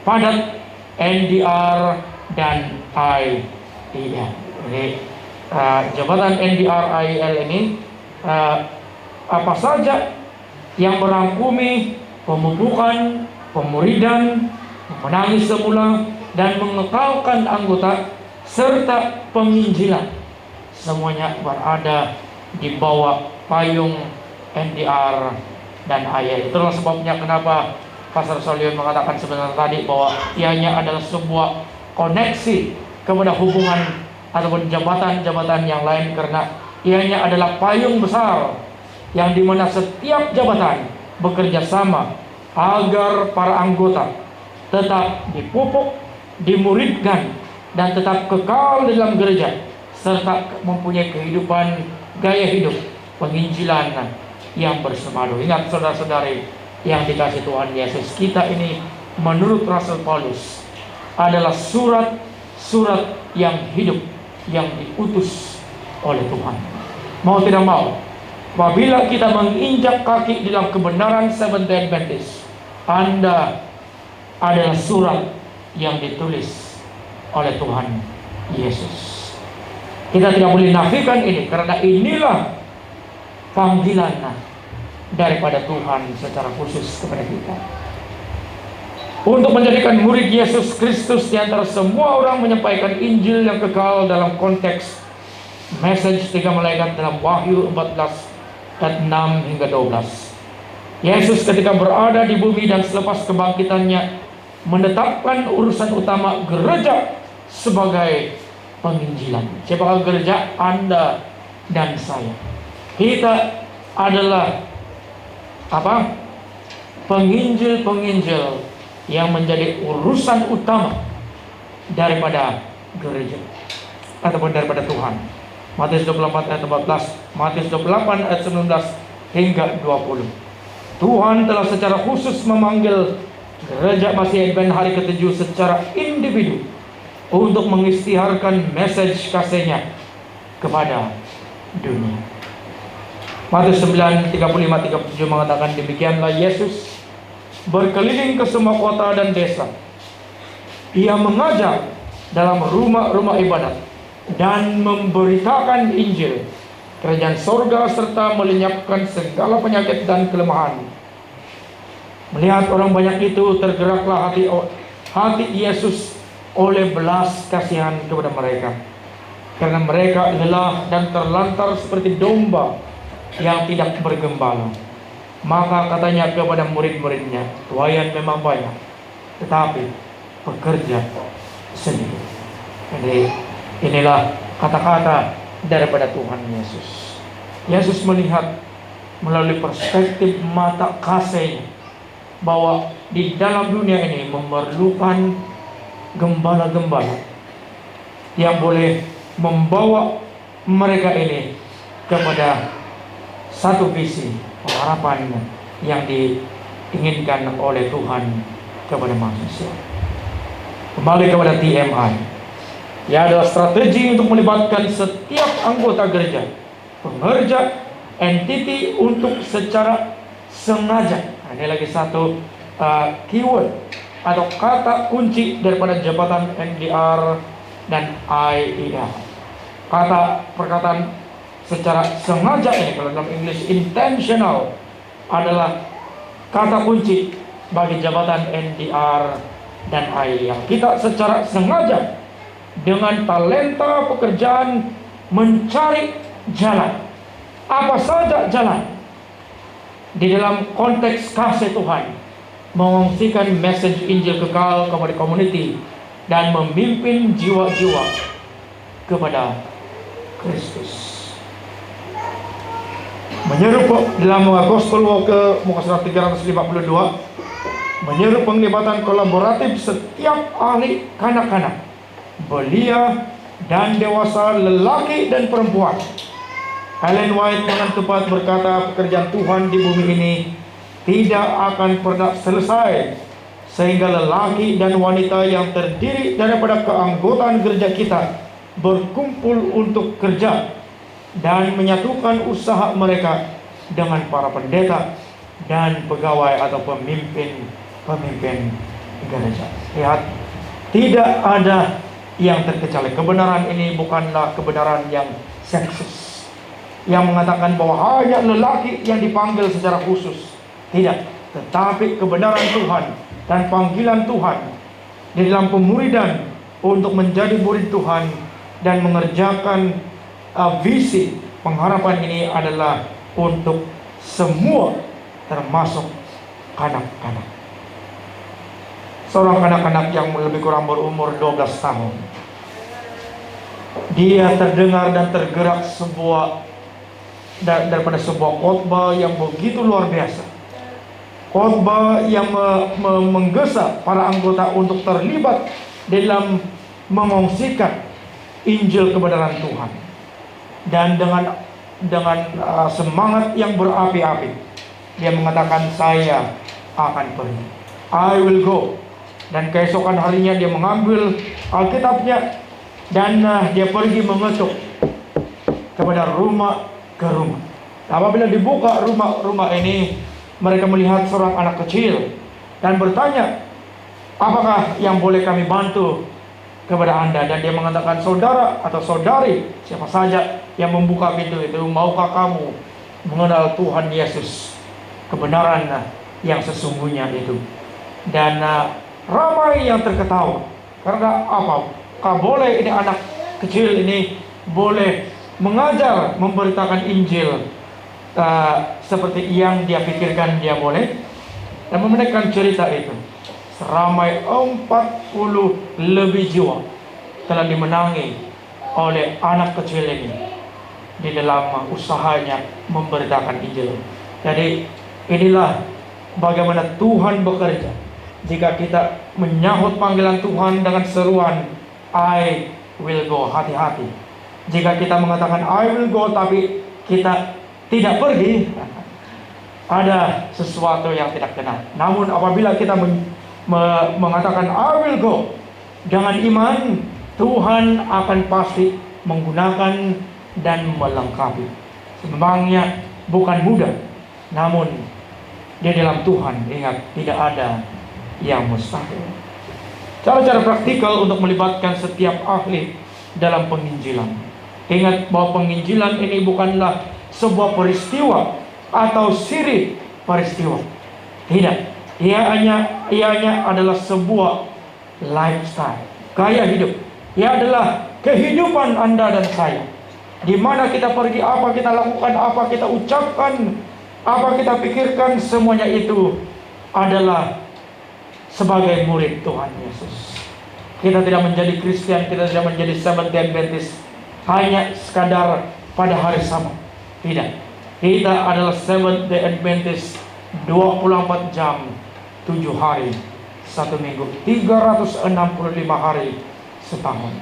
padat NDR dan IEL. Jadi jabatan NDR IEL ini apa saja yang merangkumi pemupukan, pemuridan, memenangi semula dan mengekalkan anggota serta penginjilan, semuanya berada di bawah payung NDR dan IEL. Itulah sebabnya kenapa Pastor Solion mengatakan sebenarnya tadi bahwa ianya adalah sebuah koneksi kepada hubungan ataupun jabatan-jabatan yang lain, karena ianya adalah payung besar yang dimana setiap jabatan bekerja sama agar para anggota tetap dipupuk, dimuridkan dan tetap kekal di dalam gereja, serta mempunyai kehidupan gaya hidup penginjilan yang bersepadu. Ingat saudara-saudari yang dikasih Tuhan Yesus, kita ini menurut Rasul Paulus adalah surat yang hidup, yang diutus oleh Tuhan. Mau tidak mau, apabila kita menginjak kaki di dalam kebenaran Seventh-day Adventist, Anda adalah surat yang ditulis oleh Tuhan Yesus. Kita tidak boleh nafikan ini, karena inilah panggilan daripada Tuhan secara khusus kepada kita, untuk menjadikan murid Yesus Kristus di antara semua orang, menyampaikan Injil yang kekal dalam konteks message 3 malaikat dalam Wahyu 14 ayat 6 hingga 12. Yesus ketika berada di bumi dan selepas kebangkitannya menetapkan urusan utama gereja sebagai penginjilan. Siapakah gereja? Anda dan saya. Kita adalah penginjil-penginjil yang menjadi urusan utama daripada gereja ataupun daripada Tuhan. Matius 24 ayat 14, Matius 28 ayat 19 hingga 20. Tuhan telah secara khusus memanggil gereja Masih Advent hari ke-7 secara individu untuk mengisytiharkan message kasihnya kepada dunia. Matius 9:35-37 mengatakan, demikianlah Yesus berkeliling ke semua kota dan desa. Ia mengajar dalam rumah-rumah ibadat dan memberitakan Injil kerajaan sorga serta melenyapkan segala penyakit dan kelemahan. Melihat orang banyak itu, tergeraklah hati Yesus oleh belas kasihan kepada mereka, karena mereka lelah dan terlantar seperti domba yang tidak bergembala. Maka katanya kepada murid-muridnya, tuaian memang banyak, tetapi pekerja sedikit. Jadi inilah kata-kata daripada Tuhan Yesus. Yesus melihat melalui perspektif mata kasih bahwa di dalam dunia ini memerlukan gembala-gembala yang boleh membawa mereka ini kepada satu visi pengharapan yang diinginkan oleh Tuhan kepada manusia. Kembali kepada TMI, ya, adalah strategi untuk melibatkan setiap anggota gereja, pengerja, entiti untuk secara sengaja. Nah, ini lagi satu keyword atau kata kunci daripada jabatan NDR dan IER. Perkataan secara sengaja ini, kalau dalam English intentional, adalah kata kunci bagi jabatan NDR dan IER. Kita secara sengaja dengan talenta pekerjaan mencari jalan, apa saja jalan, di dalam konteks kasih Tuhan, mengungsikan message Injil kekal kepada community dan memimpin jiwa-jiwa kepada Kristus. Menyeru dalam Gospel Walk ke muka surat 352, menyeru penglibatan kolaboratif setiap ahli kanak-kanak, belia dan dewasa, lelaki dan perempuan. Ellen White dengan tepat berkata, pekerjaan Tuhan di bumi ini tidak akan pernah selesai sehingga lelaki dan wanita yang terdiri daripada keanggotaan gereja kita berkumpul untuk kerja dan menyatukan usaha mereka dengan para pendeta dan pegawai atau pemimpin gereja. Lihat, tidak ada yang terkecuali. Kebenaran ini bukanlah kebenaran yang seksis, yang mengatakan bahwa hanya lelaki yang dipanggil secara khusus. Tidak, tetapi kebenaran Tuhan dan panggilan Tuhan di dalam pemuridan untuk menjadi murid Tuhan dan mengerjakan visi pengharapan ini adalah untuk semua, termasuk kanak-kanak. Seorang kanak-kanak yang lebih kurang berumur 12 tahun, dia terdengar dan tergerak daripada sebuah khotbah yang begitu luar biasa. Khotbah yang menggesa para anggota untuk terlibat dalam mengungsikan Injil kebenaran Tuhan. Dan dengan semangat yang berapi-api, dia mengatakan, saya akan pergi, I will go. Dan keesokan harinya dia mengambil Alkitabnya dan dia pergi mengetuk kepada rumah ke rumah. Apabila dibuka rumah ini, mereka melihat seorang anak kecil dan bertanya, apakah yang boleh kami bantu kepada Anda? Dan dia mengatakan, saudara atau saudari, siapa saja yang membuka pintu itu, maukah kamu mengenal Tuhan Yesus, kebenaran yang sesungguhnya itu? Dan ramai yang terketawa. Karena apa? Boleh ini anak kecil ini boleh mengajar, memberitakan Injil seperti yang dia pikirkan dia boleh. Dan membenarkan cerita itu, seramai 40 lebih jiwa telah dimenangi oleh anak kecil ini di dalam usahanya memberitakan Injil. Jadi inilah bagaimana Tuhan bekerja. Jika kita menyahut panggilan Tuhan dengan seruan I will go, hati-hati. Jika kita mengatakan I will go tapi kita tidak pergi, ada sesuatu yang tidak benar. Namun apabila kita mengatakan I will go dengan iman, Tuhan akan pasti menggunakan dan melengkapi. Memangnya bukan mudah, namun di dalam Tuhan, ingat, tidak ada yang mustahil. Cara-cara praktikal untuk melibatkan setiap ahli dalam penginjilan. Ingat bahwa penginjilan ini bukanlah sebuah peristiwa atau siri peristiwa. Tidak, ianya adalah sebuah lifestyle, gaya hidup. Ia adalah kehidupan Anda dan saya. Di mana kita pergi, apa kita lakukan, apa kita ucapkan, apa kita pikirkan, semuanya itu adalah sebagai murid Tuhan Yesus. Kita tidak menjadi Kristen, kita tidak menjadi Seventh-day Adventist hanya sekadar pada hari Sabat. Tidak. Kita adalah Seventh Day Adventist 24 jam 7 hari 1 minggu, 365 hari setahun.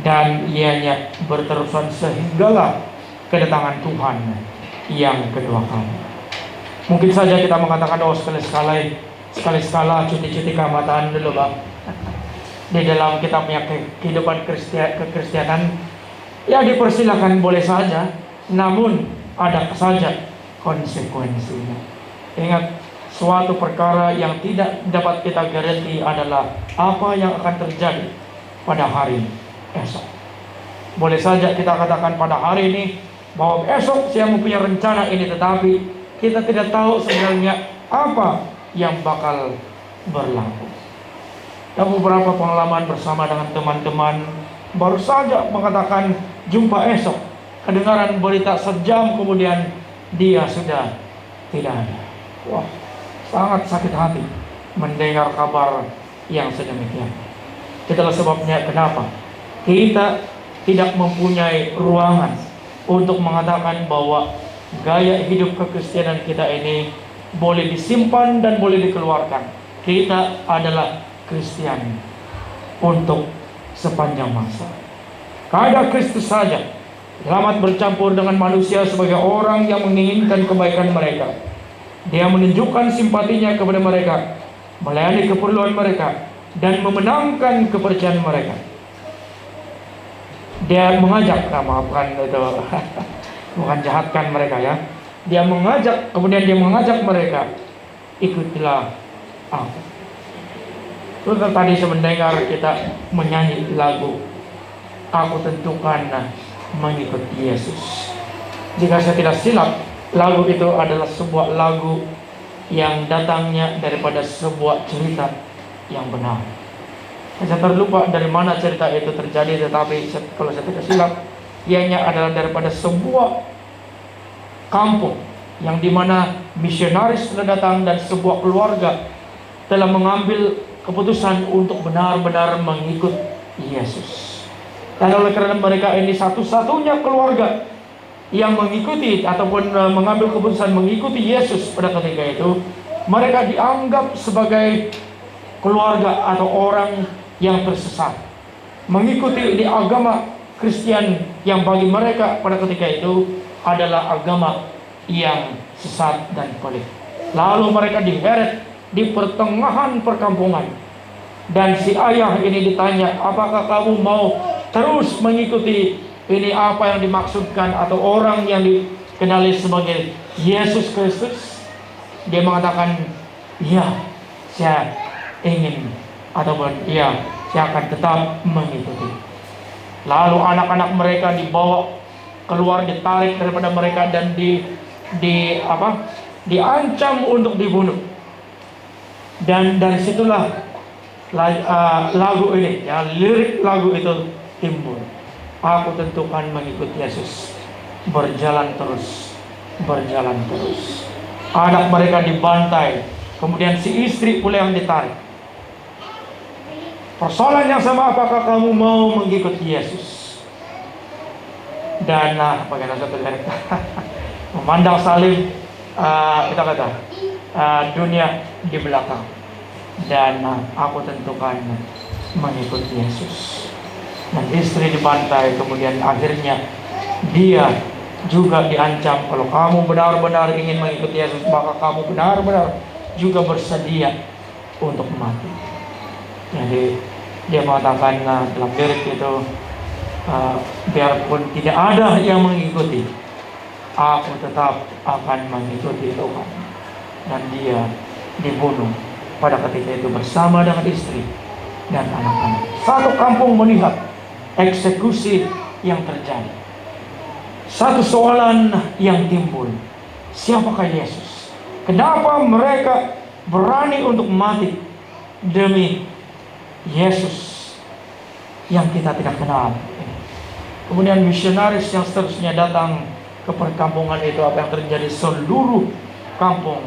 Dan ianya berterusan sehinggalah kedatangan Tuhan yang kedua kali. Mungkin saja kita mengatakan, oh sekali-sekala cuti-cuti keamatan dulu Bang. Di dalam kitabnya kehidupan kekristianan, ya dipersilakan, boleh saja, namun ada saja konsekuensinya. Ingat, suatu perkara yang tidak dapat kita garanti adalah apa yang akan terjadi pada hari esok. Boleh saja kita katakan pada hari ini bahwa esok saya mempunyai rencana ini, tetapi kita tidak tahu sebenarnya apa yang bakal berlaku. Dan beberapa pengalaman bersama dengan teman-teman, baru saja mengatakan jumpa esok, kedengaran berita sejam kemudian dia sudah tidak ada. Wah, sangat sakit hati mendengar kabar yang sedemikian. Itulah sebabnya kenapa kita tidak mempunyai ruangan untuk mengatakan bahwa gaya hidup kekristenan kita ini boleh disimpan dan boleh dikeluarkan. Kita adalah Kristen untuk sepanjang masa. Kepada Kristus saja selamat bercampur dengan manusia sebagai orang yang menginginkan kebaikan mereka. Dia menunjukkan simpatinya kepada mereka, melayani keperluan mereka, dan memenangkan kepercayaan mereka. Dia mengajak, bukan jahatkan mereka ya. Dia mengajak, kemudian dia mengajak mereka, ikutilah aku. Terus tadi saya mendengar kita menyanyi lagu Aku Tentukan Mengikut Yesus. Jika saya tidak silap, lagu itu adalah sebuah lagu yang datangnya daripada sebuah cerita yang benar. Saya terlupa dari mana cerita itu terjadi, tetapi kalau saya tidak silap, ianya adalah daripada sebuah kampung yang dimana misionaris telah datang dan sebuah keluarga telah mengambil keputusan untuk benar-benar mengikut Yesus. Dan oleh karena mereka ini satu-satunya keluarga yang mengikuti ataupun mengambil keputusan mengikuti Yesus pada ketika itu, mereka dianggap sebagai keluarga atau orang yang tersesat, mengikuti di agama Kristen yang bagi mereka pada ketika itu adalah agama yang sesat dan pelik. Lalu mereka diheret di pertengahan perkampungan, dan si ayah ini ditanya, apakah kamu mau terus mengikuti ini apa yang dimaksudkan atau orang yang dikenali sebagai Yesus Kristus? Dia mengatakan, iya, saya ingin, ataupun iya, saya akan tetap mengikuti. Lalu anak-anak mereka dibawa keluar, ditarik daripada mereka, dan diancam untuk dibunuh. Dan dari situlah lagu ini, ya, lirik lagu itu timbul. Aku tentukan mengikut Yesus, berjalan terus, berjalan terus. Anak mereka dibantai, kemudian si istri pula yang ditarik. Persoalan yang sama, apakah kamu mau mengikuti Yesus? Dan bagaimana satu lirik memandang salib, kita kata dunia di belakang, dan aku tentukan mengikut Yesus. Dan istri dibantai, kemudian akhirnya dia juga diancam, kalau kamu benar-benar ingin mengikuti Yesus, maka kamu benar-benar juga bersedia untuk mati. Jadi dia mengatakan dalam lirik itu, biarpun tidak ada yang mengikuti, aku tetap akan mengikuti Tuhan. Dan dia dibunuh pada ketika itu bersama dengan istri dan anak-anak. Satu kampung melihat eksekusi yang terjadi. Satu soalan yang timbul, siapakah Yesus? Kenapa mereka berani untuk mati demi Yesus yang kita tidak kenal? Kemudian misionaris yang seterusnya datang ke perkampungan itu. Apa yang terjadi? Seluruh kampung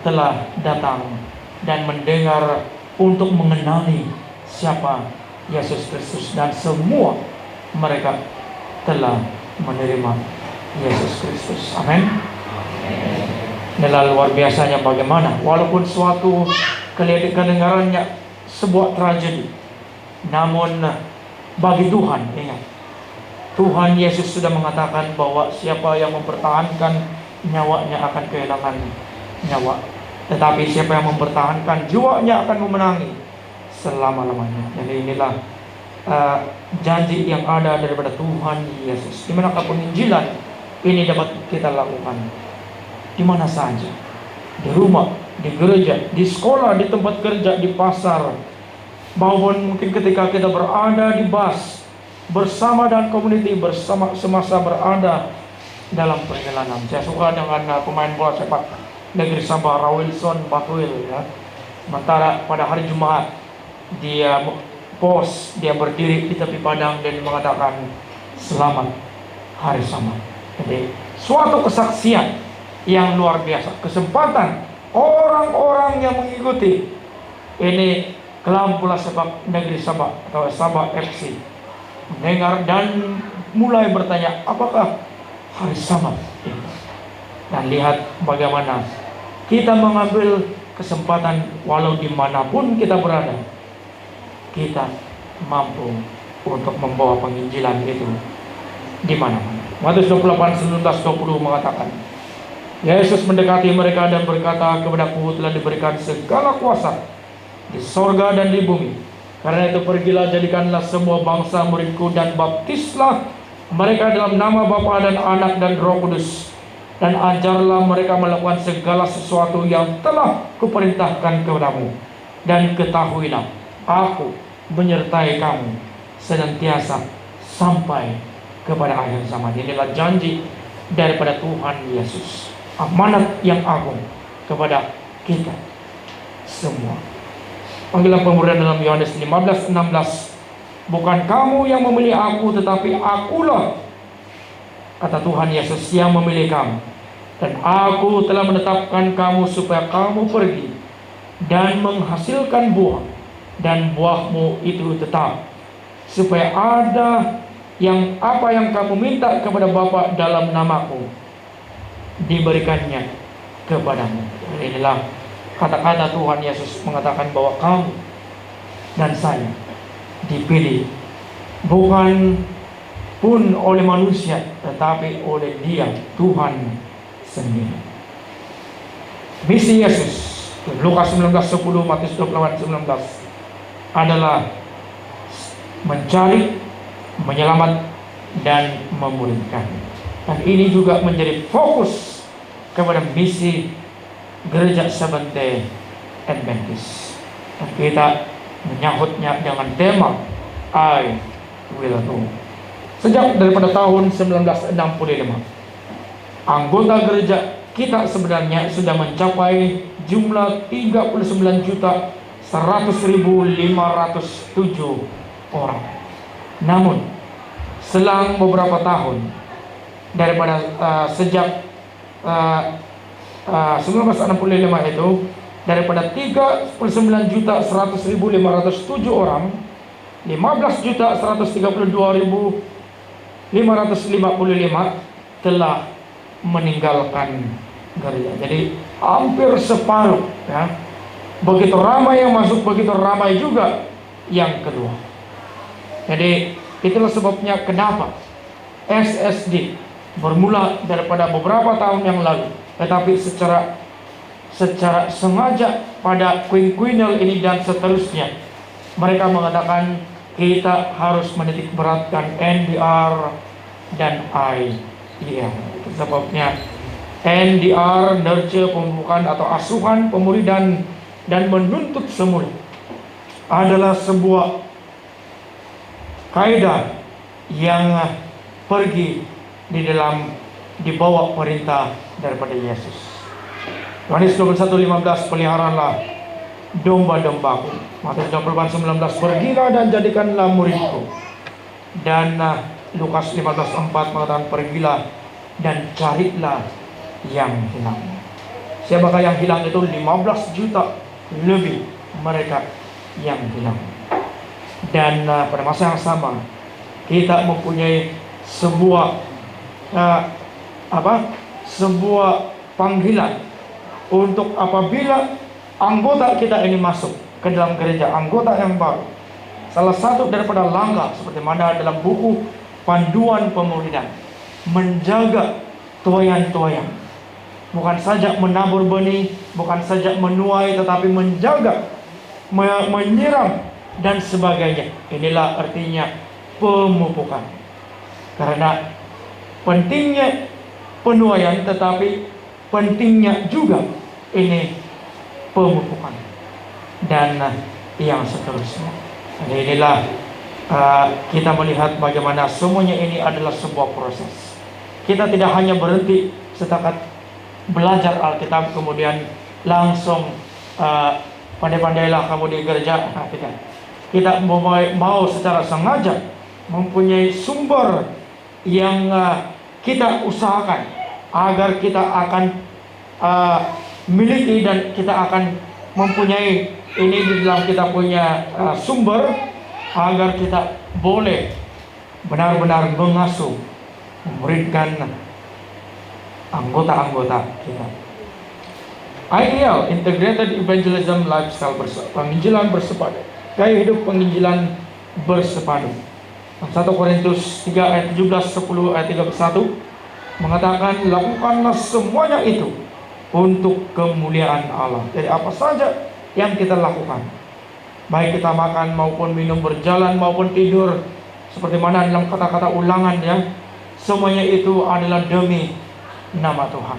telah datang dan mendengar untuk mengenali siapa Yesus Kristus, dan semua mereka telah menerima Yesus Kristus. Amin. Inilah luar biasanya bagaimana, walaupun suatu kedengarannya sebuah tragedi, namun bagi Tuhan, ingat, Tuhan Yesus sudah mengatakan bahwa siapa yang mempertahankan nyawanya akan kehilangan nyawa, tetapi siapa yang mempertahankan jiwanya akan memenangi selama-lamanya. Jadi inilah janji yang ada daripada Tuhan Yesus. Di manakah penginjilan ini dapat kita lakukan? Di mana saja, di rumah, di gereja, di sekolah, di tempat kerja, di pasar, maupun mungkin ketika kita berada di bus bersama dan community, bersama semasa berada dalam perjalanan. Saya suka dengan pemain bola sepak negeri Sabah, Rawilson Batuil, ya. Sementara pada hari Jumat dia dia berdiri di tepi padang dan mengatakan selamat hari Sabat. Jadi suatu kesaksian yang luar biasa, kesempatan orang-orang yang mengikuti ini klub bola sepak negeri Sabah atau Sabah FC mendengar dan mulai bertanya, apakah hari Sabat ini? Dan lihat bagaimana kita mengambil kesempatan walau dimanapun kita berada, kita mampu untuk membawa penginjilan itu di mana-mana. Matius 28:19-20 mengatakan, Yesus mendekati mereka dan berkata, kepadaku telah diberikan segala kuasa di sorga dan di bumi. Karena itu pergilah, jadikanlah semua bangsa muridku dan baptislah mereka dalam nama Bapa dan Anak dan Roh Kudus, dan ajarlah mereka melakukan segala sesuatu yang telah kuperintahkan kepadamu. Dan ketahuilah, aku menyertai kamu senantiasa sampai kepada akhir zaman. Inilah janji daripada Tuhan Yesus, amanat yang agung kepada kita semua. Panggilan pemberian dalam Yohanes 15:16, bukan kamu yang memilih aku, tetapi akulah, kata Tuhan Yesus, yang memilih kamu. Dan aku telah menetapkan kamu supaya kamu pergi dan menghasilkan buah, dan buahmu itu tetap, supaya ada yang apa yang kamu minta kepada Bapa dalam namaku diberikannya kepadamu. Inilah kata-kata Tuhan Yesus mengatakan bahwa kamu dan saya dipilih bukan pun oleh manusia, tetapi oleh Dia, Tuhan sendiri. Misi Yesus, Lukas 19:10, Matius 28:19 adalah mencari, menyelamat, dan memulihkan. Dan ini juga menjadi fokus kepada misi Gereja Seventh-day Adventist. Dan kita menyahutnya dengan tema I Will Know. Sejak daripada tahun 1965, anggota gereja kita sebenarnya sudah mencapai jumlah 39.100.507 orang. Namun selang beberapa tahun daripada sejak 1965 itu, daripada 39.100.507 orang, 15.132.555 telah meninggalkan gereja. Jadi hampir separuh, ya. Begitu ramai yang masuk, begitu ramai juga yang keluar. Jadi itulah sebabnya kenapa SSD bermula daripada beberapa tahun yang lalu, tetapi secara sengaja pada quinquennial ini dan seterusnya, mereka mengatakan kita harus menitik beratkan NDR dan IDR. Itu sebabnya NDR, nurture, pembukaan atau asuhan, pemulihan dan menuntut semula, adalah sebuah kaidah yang pergi di bawah perintah daripada Yesus. Yohanes 21:15, peliharalah domba-dombaku. Matius 28:19, pergilah dan jadikanlah muridku. Dan Lukas 15:4 mengatakan, pergilah dan carilah yang hilang. Siapakah yang hilang itu? 15 juta lebih mereka yang hilang. Dan pada masa yang sama kita mempunyai sebuah sebuah panggilan untuk apabila anggota kita ini masuk ke dalam gereja, anggota yang baru. Salah satu daripada langkah seperti mana dalam buku panduan pemuridan, menjaga tuayan-tuayan. Bukan saja menabur benih, bukan saja menuai, tetapi menjaga, menyiram dan sebagainya. Inilah artinya pemupukan. Karena pentingnya penuaian, tetapi pentingnya juga ini pemupukan dan yang seterusnya. Jadi inilah kita melihat bagaimana semuanya ini adalah sebuah proses. Kita tidak hanya berhenti setakat belajar Alkitab kemudian langsung pandai-pandailah kamu di gereja. Tidak. Kita mau secara sengaja mempunyai sumber yang kita usahakan agar kita akan miliki dan kita akan mempunyai ini di dalam kita punya sumber agar kita boleh benar-benar mengasuh, memuridkan anggota-anggota kita. IEL, Integrated Evangelism Lifestyle, penginjilan bersepadu, gaya hidup penginjilan bersepadu. 1 Korintus 3 ayat 17, 10 ayat 31 mengatakan, lakukanlah semuanya itu untuk kemuliaan Allah. Jadi apa saja yang kita lakukan, baik kita makan maupun minum, berjalan maupun tidur, seperti mana dalam kata-kata ulangan ya, semuanya itu adalah demi nama Tuhan.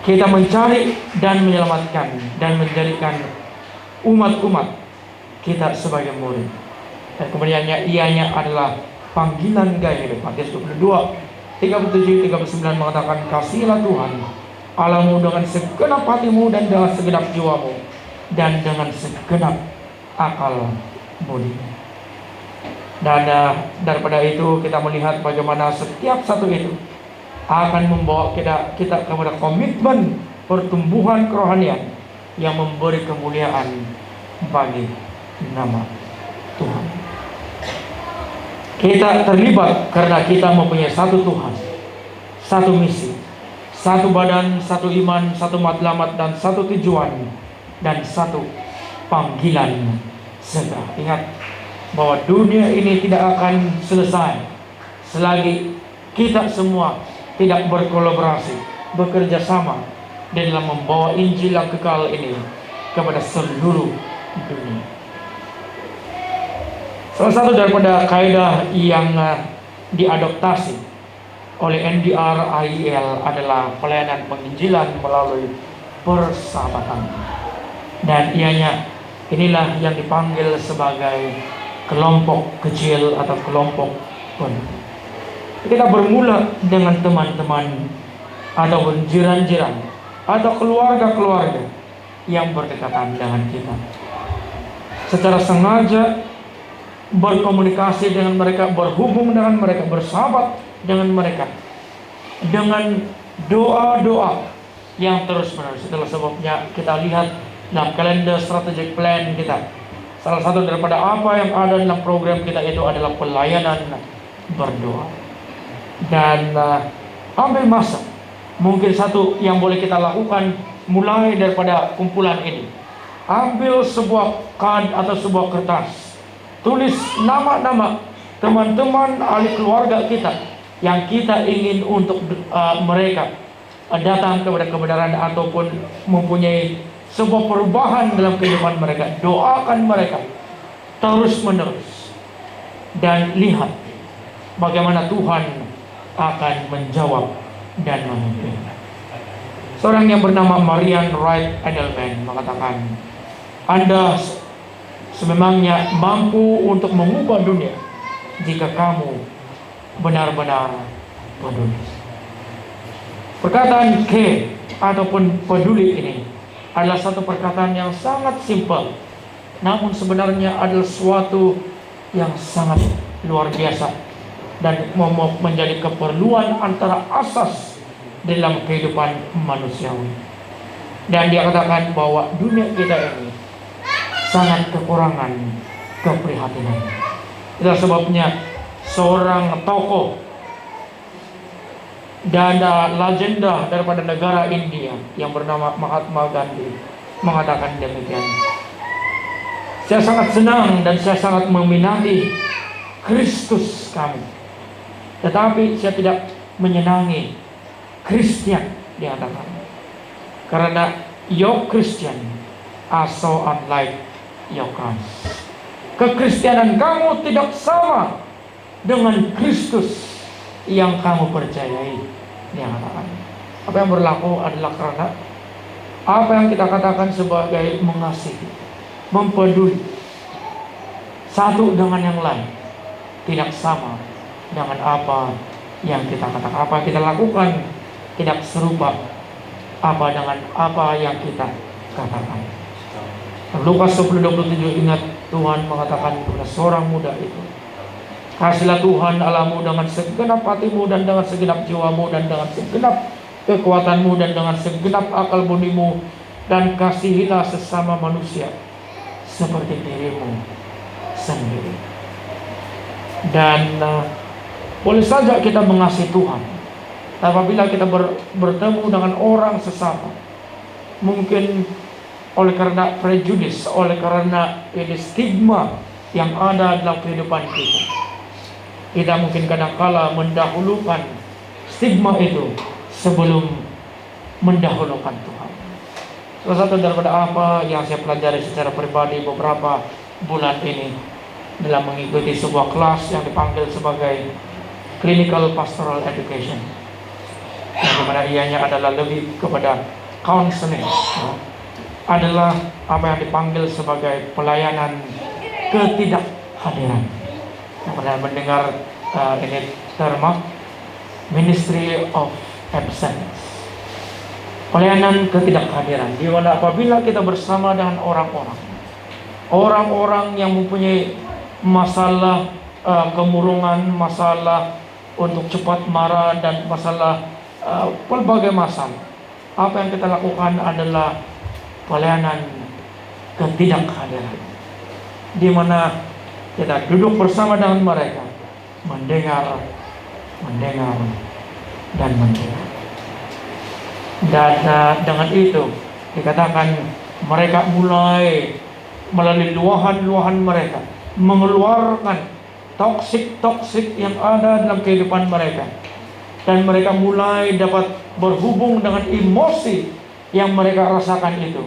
Kita mencari dan menyelamatkan dan menjadikan umat-umat kita sebagai murid. Dan kemudiannya ianya adalah panggilan gaya hidup. Matius 22, 37, 39 mengatakan, kasihilah Tuhan Allahmu dengan segenap hatimu dan dengan segenap jiwamu dan dengan segenap akal budimu. Dan daripada itu kita melihat bagaimana setiap satu itu akan membawa kita kepada komitmen pertumbuhan kerohanian yang memberi kemuliaan bagi nama Tuhan. Kita terlibat karena kita mempunyai satu Tuhan, satu misi, satu badan, satu iman, satu matlamat, dan satu tujuan, dan satu panggilan segera. Ingat bahwa dunia ini tidak akan selesai selagi kita semua tidak berkolaborasi, bekerja sama di dalam membawa Injil yang kekal ini kepada seluruh dunia. Salah satu daripada kaidah yang diadoptasi oleh NDR IEL adalah pelayanan penginjilan melalui persahabatan. Dan inilah yang dipanggil sebagai kelompok kecil atau kelompok penuh. Kita bermula dengan teman-teman atau jiran-jiran atau keluarga-keluarga yang berdekatan dengan kita. Secara sengaja berkomunikasi dengan mereka, berhubung dengan mereka, bersahabat dengan mereka, dengan doa-doa yang terus-menerus. Itulah sebabnya kita lihat dalam kalender strategic plan kita, salah satu daripada apa yang ada dalam program kita itu adalah pelayanan berdoa. Dan ambil masa, mungkin satu yang boleh kita lakukan mulai daripada kumpulan ini, ambil sebuah kad atau sebuah kertas, tulis nama-nama teman-teman ahli keluarga kita yang kita ingin untuk mereka datang kepada kebenaran ataupun mempunyai sebuah perubahan dalam kehidupan mereka. Doakan mereka terus-menerus dan lihat bagaimana Tuhan akan menjawab dan memimpin. Seorang yang bernama Marian Wright Edelman mengatakan, Anda sememangnya mampu untuk mengubah dunia jika kamu benar-benar peduli. Perkataan care ataupun peduli ini adalah satu perkataan yang sangat simpel, namun sebenarnya adalah suatu yang sangat luar biasa dan menjadi keperluan antara asas dalam kehidupan manusiawi. Dan dia katakan bahwa dunia kita ini sangat kekurangan keprihatinan. Itulah sebabnya seorang tokoh dan legenda daripada negara India yang bernama Mahatma Gandhi mengatakan demikian. Saya sangat senang dan saya sangat meminati Kristus kami, tetapi saya tidak menyenangi Kristen, dia katakan, karena your Christian are so unlike your Christ. Kekristenan kamu tidak sama dengan Kristus yang kamu percayai, dia katakan. Apa yang berlaku adalah karena apa yang kita katakan sebagai mengasihi, mempeduli satu dengan yang lain tidak sama dengan apa yang kita katakan. Apa yang kita lakukan tidak serupa apa dengan apa yang kita katakan. Lukas 10:27, ingat Tuhan mengatakan kepada seorang muda itu, kasihlah Tuhan Allahmu dengan segenap hatimu dan dengan segenap jiwamu dan dengan segenap kekuatanmu dan dengan segenap akal budimu, dan kasihilah sesama manusia seperti dirimu sendiri. Dan boleh saja kita mengasihi Tuhan, apabila kita bertemu dengan orang sesama, mungkin oleh karena prejudis, oleh karena ini stigma yang ada dalam kehidupan kita, kita mungkin kadang-kala mendahulukan stigma itu sebelum mendahulukan Tuhan. Salah satu daripada apa yang saya pelajari secara pribadi beberapa bulan ini dalam mengikuti sebuah kelas yang dipanggil sebagai Clinical Pastoral Education, yang dimana ianya adalah lebih kepada counseling, adalah apa yang dipanggil sebagai pelayanan ketidakhadiran. Yang pernah mendengar ini terma Ministry of Absence, pelayanan ketidakhadiran, di mana apabila kita bersama dengan orang-orang yang mempunyai masalah kemurungan, masalah untuk cepat marah, dan masalah pelbagai masalah, apa yang kita lakukan adalah pelayanan ketidakhadiran, di mana kita duduk bersama dengan mereka, mendengar dan mendengar. Dan dengan itu dikatakan mereka mulai melalui luahan-luahan mereka mengeluarkan toksik yang ada dalam kehidupan mereka, dan mereka mulai dapat berhubung dengan emosi yang mereka rasakan itu.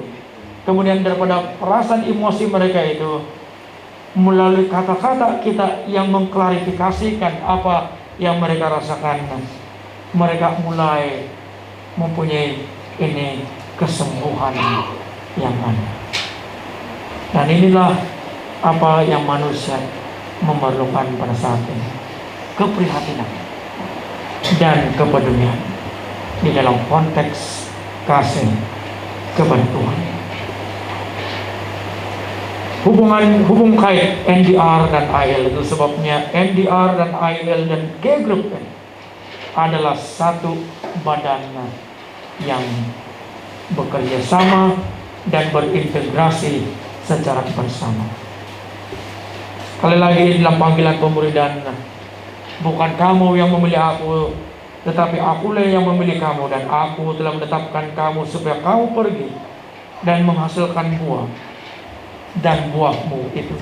Kemudian daripada perasaan emosi mereka itu, melalui kata-kata kita yang mengklarifikasikan apa yang mereka rasakan, mereka mulai mempunyai ini kesembuhan yang ada. Dan inilah apa yang manusia memerlukan pada saat ini, keprihatinan dan kepedulian di dalam konteks kasih kepada Tuhan. Hubung kait NDR dan IL, itu sebabnya NDR dan IL dan G Group adalah satu badan yang bekerja sama dan berintegrasi secara bersama. Sekali lagi dalam panggilan pemuridan, bukan kamu yang memilih aku, tetapi akulah yang memilih kamu, dan aku telah menetapkan kamu supaya kamu pergi dan menghasilkan buah, dan buahmu itu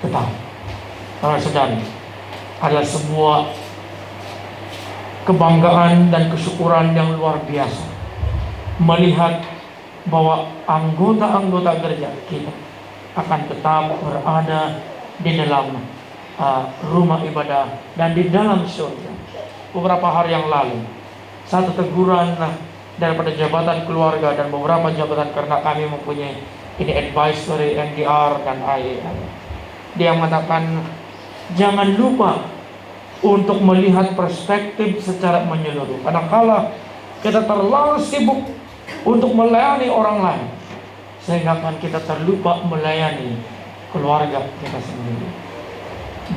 tetap. Saudara-saudari, adalah sebuah kebanggaan dan kesyukuran yang luar biasa melihat bahwa anggota-anggota gereja kita akan tetap berada di dalam rumah ibadah dan di dalam surga. Beberapa hari yang lalu, satu teguran daripada jabatan keluarga dan beberapa jabatan, karena kami mempunyai ini advisory NDR dan IEL, dia mengatakan jangan lupa untuk melihat perspektif secara menyeluruh. Kadang-kala kita terlalu sibuk untuk melayani orang lain, sehingga kan kita terlupa melayani keluarga kita sendiri.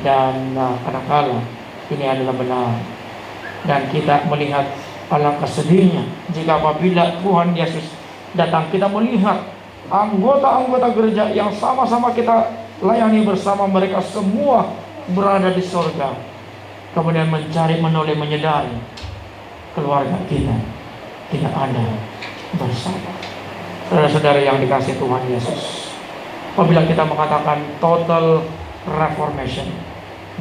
Dan kadang-kala ini adalah benar, dan kita melihat alangkah sedihnya jika apabila Tuhan Yesus datang, kita melihat anggota-anggota gereja yang sama-sama kita layani bersama, mereka semua berada di surga, kemudian menoleh menyadari keluarga kita tidak ada bersama. Saudara-saudara yang dikasihi Tuhan Yesus, apabila kita mengatakan total reformation,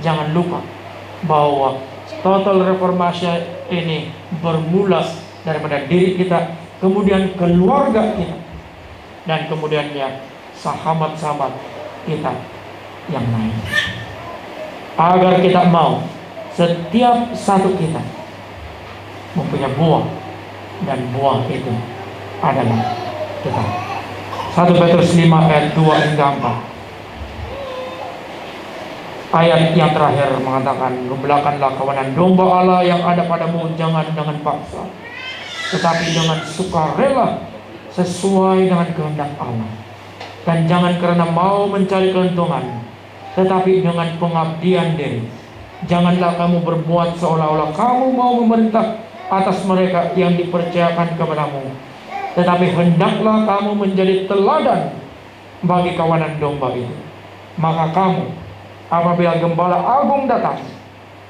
jangan lupa bahwa total reformasi ini bermula daripada diri kita, kemudian keluarga kita, dan kemudiannya sahabat-sahabat kita yang lain. Agar kita mau setiap satu kita mempunyai buah, dan buah itu adalah kita. 1 Petrus 5 ayat 2 hingga 4. Ayat yang terakhir mengatakan, gembalakanlah kawanan domba Allah yang ada padamu, jangan dengan paksa, tetapi dengan sukarela sesuai dengan kehendak Allah. Dan jangan karena mau mencari keuntungan, tetapi dengan pengabdian diri. Janganlah kamu berbuat seolah-olah kamu mau memerintah atas mereka yang dipercayakan kepadamu, tetapi hendaklah kamu menjadi teladan bagi kawanan domba itu. Maka kamu, apabila Gembala Agung datang,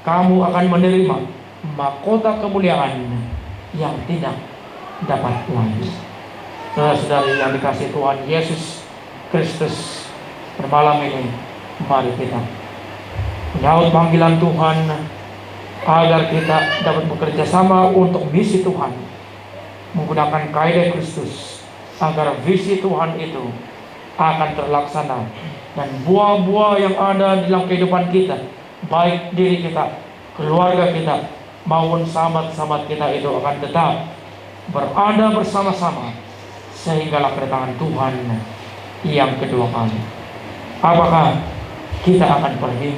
kamu akan menerima mahkota kemuliaan yang tidak dapat lagi. Saudara-saudari yang dikasihi Tuhan Yesus Kristus, bermalam ini mari kita menyambut panggilan Tuhan agar kita dapat bekerja sama untuk misi Tuhan, menggunakan kaidah Kristus agar visi Tuhan itu akan terlaksana, dan buah-buah yang ada dalam kehidupan kita, baik diri kita, keluarga kita, maupun sahabat-sahabat kita itu akan tetap berada bersama-sama sehinggalah kedatangan Tuhan yang kedua kali. Apakah kita akan pergi?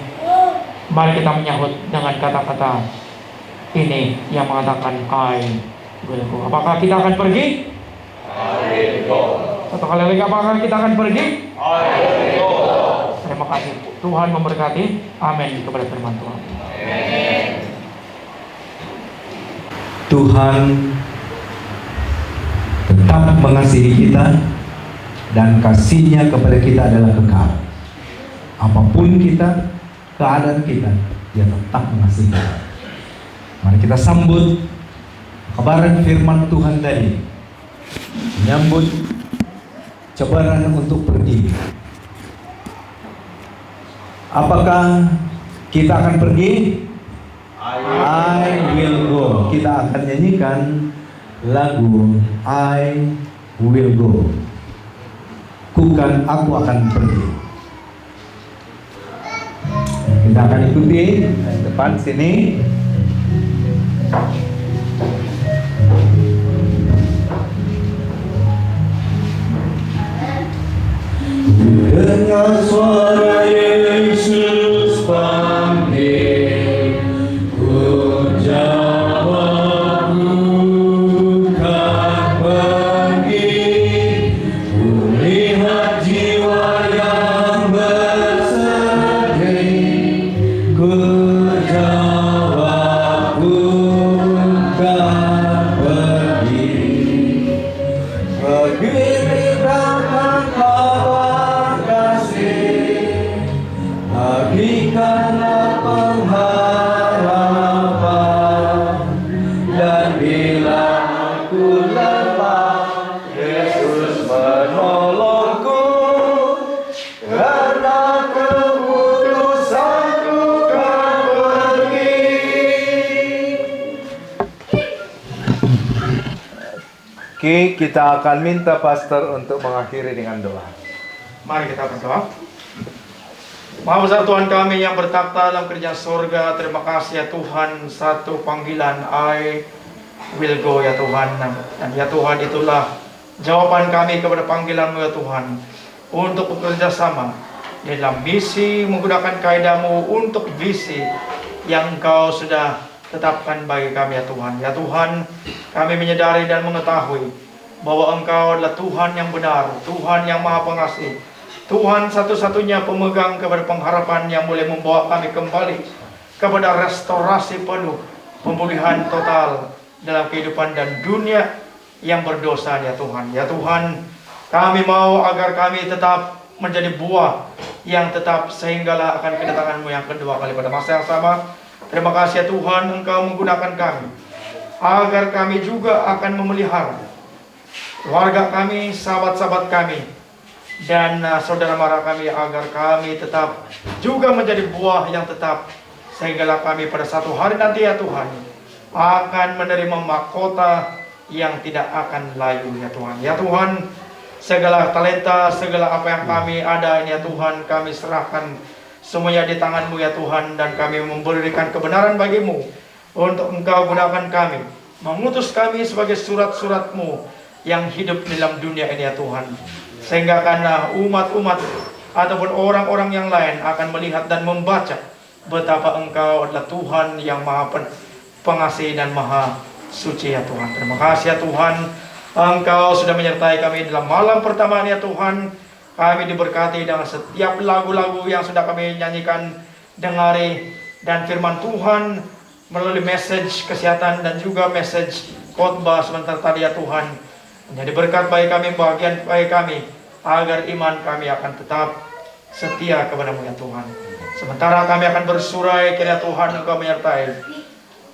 Mari kita menyahut dengan kata-kata ini yang mengatakan I will go. Apakah kita akan pergi? I will go. Satu kali lagi, apakah kita akan pergi? I will go. Terima kasih. Tuhan memberkati. Amin. Kepada firman Tuhan. Amin. Tuhan tetap mengasihi kita, dan kasih-Nya kepada kita adalah kekal. Apapun kita, keadaan kita, Dia tetap mengasihi kita. Mari kita sambut kebenaran firman Tuhan tadi, menyambut cobaan untuk pergi. Apakah kita akan pergi? I will go. Kita akan nyanyikan lagu I will go. Bukan aku akan pergi. Kita akan ikuti depan sini. Dengar suara Yesus panggil, ku jawab bukan pergi. Ku lihat jiwa yang bersedih, ku jawab bukan pergi. Beritakan kabar kasih, bagikanlah pengharapan, dan bila aku lemah, Yesus menolongku. Karena keputusanku kan pergi. Oke, kita akan minta pastor untuk mengakhiri dengan doa. Mari kita berdoa. Maha besar Tuhan kami yang bertakhta dalam kerajaan surga, terima kasih ya Tuhan, satu panggilan I will go ya Tuhan. Dan ya Tuhan, itulah jawaban kami kepada panggilan-Mu ya Tuhan, untuk bekerja sama dalam misi, menggunakan kaidah-Mu untuk visi yang Engkau sudah tetapkan bagi kami ya Tuhan. Ya Tuhan, kami menyadari dan mengetahui bahwa Engkau adalah Tuhan yang benar, Tuhan yang maha pengasih, Tuhan satu-satunya pemegang kepada pengharapan yang boleh membawa kami kembali kepada restorasi penuh, pemulihan total dalam kehidupan dan dunia yang berdosa ya Tuhan. Ya Tuhan, kami mau agar kami tetap menjadi buah yang tetap sehinggalah akan kedatangan-Mu yang kedua kali pada masa yang sama. Terima kasih ya Tuhan, Engkau menggunakan kami agar kami juga akan memelihara keluarga kami, sahabat-sahabat kami, dan saudara mara kami, agar kami tetap juga menjadi buah yang tetap, sehingga kami pada satu hari nanti ya Tuhan akan menerima mahkota yang tidak akan layu ya Tuhan. Ya Tuhan, segala talenta, segala apa yang kami ada ini ya Tuhan, kami serahkan semuanya di tangan-Mu ya Tuhan, dan kami memberikan kebenaran bagi-Mu untuk Engkau gunakan kami, mengutus kami sebagai surat-surat-Mu yang hidup dalam dunia ini ya Tuhan, sehingga karena umat-umat ataupun orang-orang yang lain akan melihat dan membaca betapa Engkau adalah Tuhan yang maha pengasih dan maha suci ya Tuhan. Terima kasih ya Tuhan, Engkau sudah menyertai kami dalam malam pertama ini ya Tuhan. Kami diberkati dengan setiap lagu-lagu yang sudah kami nyanyikan, dengari, dan firman Tuhan melalui message kesehatan dan juga message khotbah sebentar tadi ya Tuhan, menjadi berkat bagi kami, bagian bagi kami, agar iman kami akan tetap setia kepada-Mu ya Tuhan. Sementara kami akan bersurai, kiranya Tuhan Engkau menyertai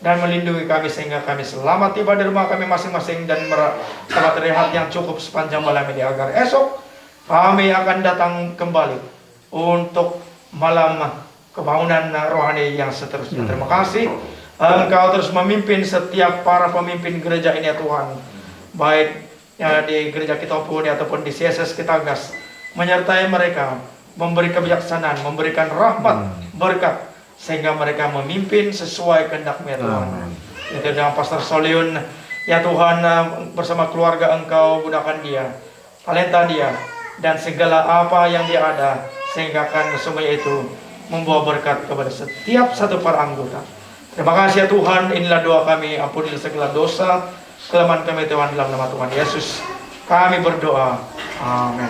dan melindungi kami sehingga kami selamat tiba di rumah kami masing-masing dan mendapat rehat yang cukup sepanjang malam ini, agar esok kami akan datang kembali untuk malam kebangunan rohani yang seterusnya. Terima kasih, Engkau terus memimpin setiap para pemimpin gereja ini ya Tuhan, baik ya di gereja kita pun ataupun di CSS kita gas, menyertai mereka, memberi kebijaksanaan, memberikan rahmat, berkat, sehingga mereka memimpin sesuai kehendak-Mu ya Tuhan. Itu dengan Pastor Soliun ya Tuhan, bersama keluarga Engkau gunakan dia, talenta dia, dan segala apa yang dia ada, sehingga kan semua itu membawa berkat kepada setiap satu para anggota. Terima kasih ya Tuhan, inilah doa kami, ampunilah segala dosa kelemahan kami Tuhan, dalam nama Tuhan Yesus kami berdoa, amin.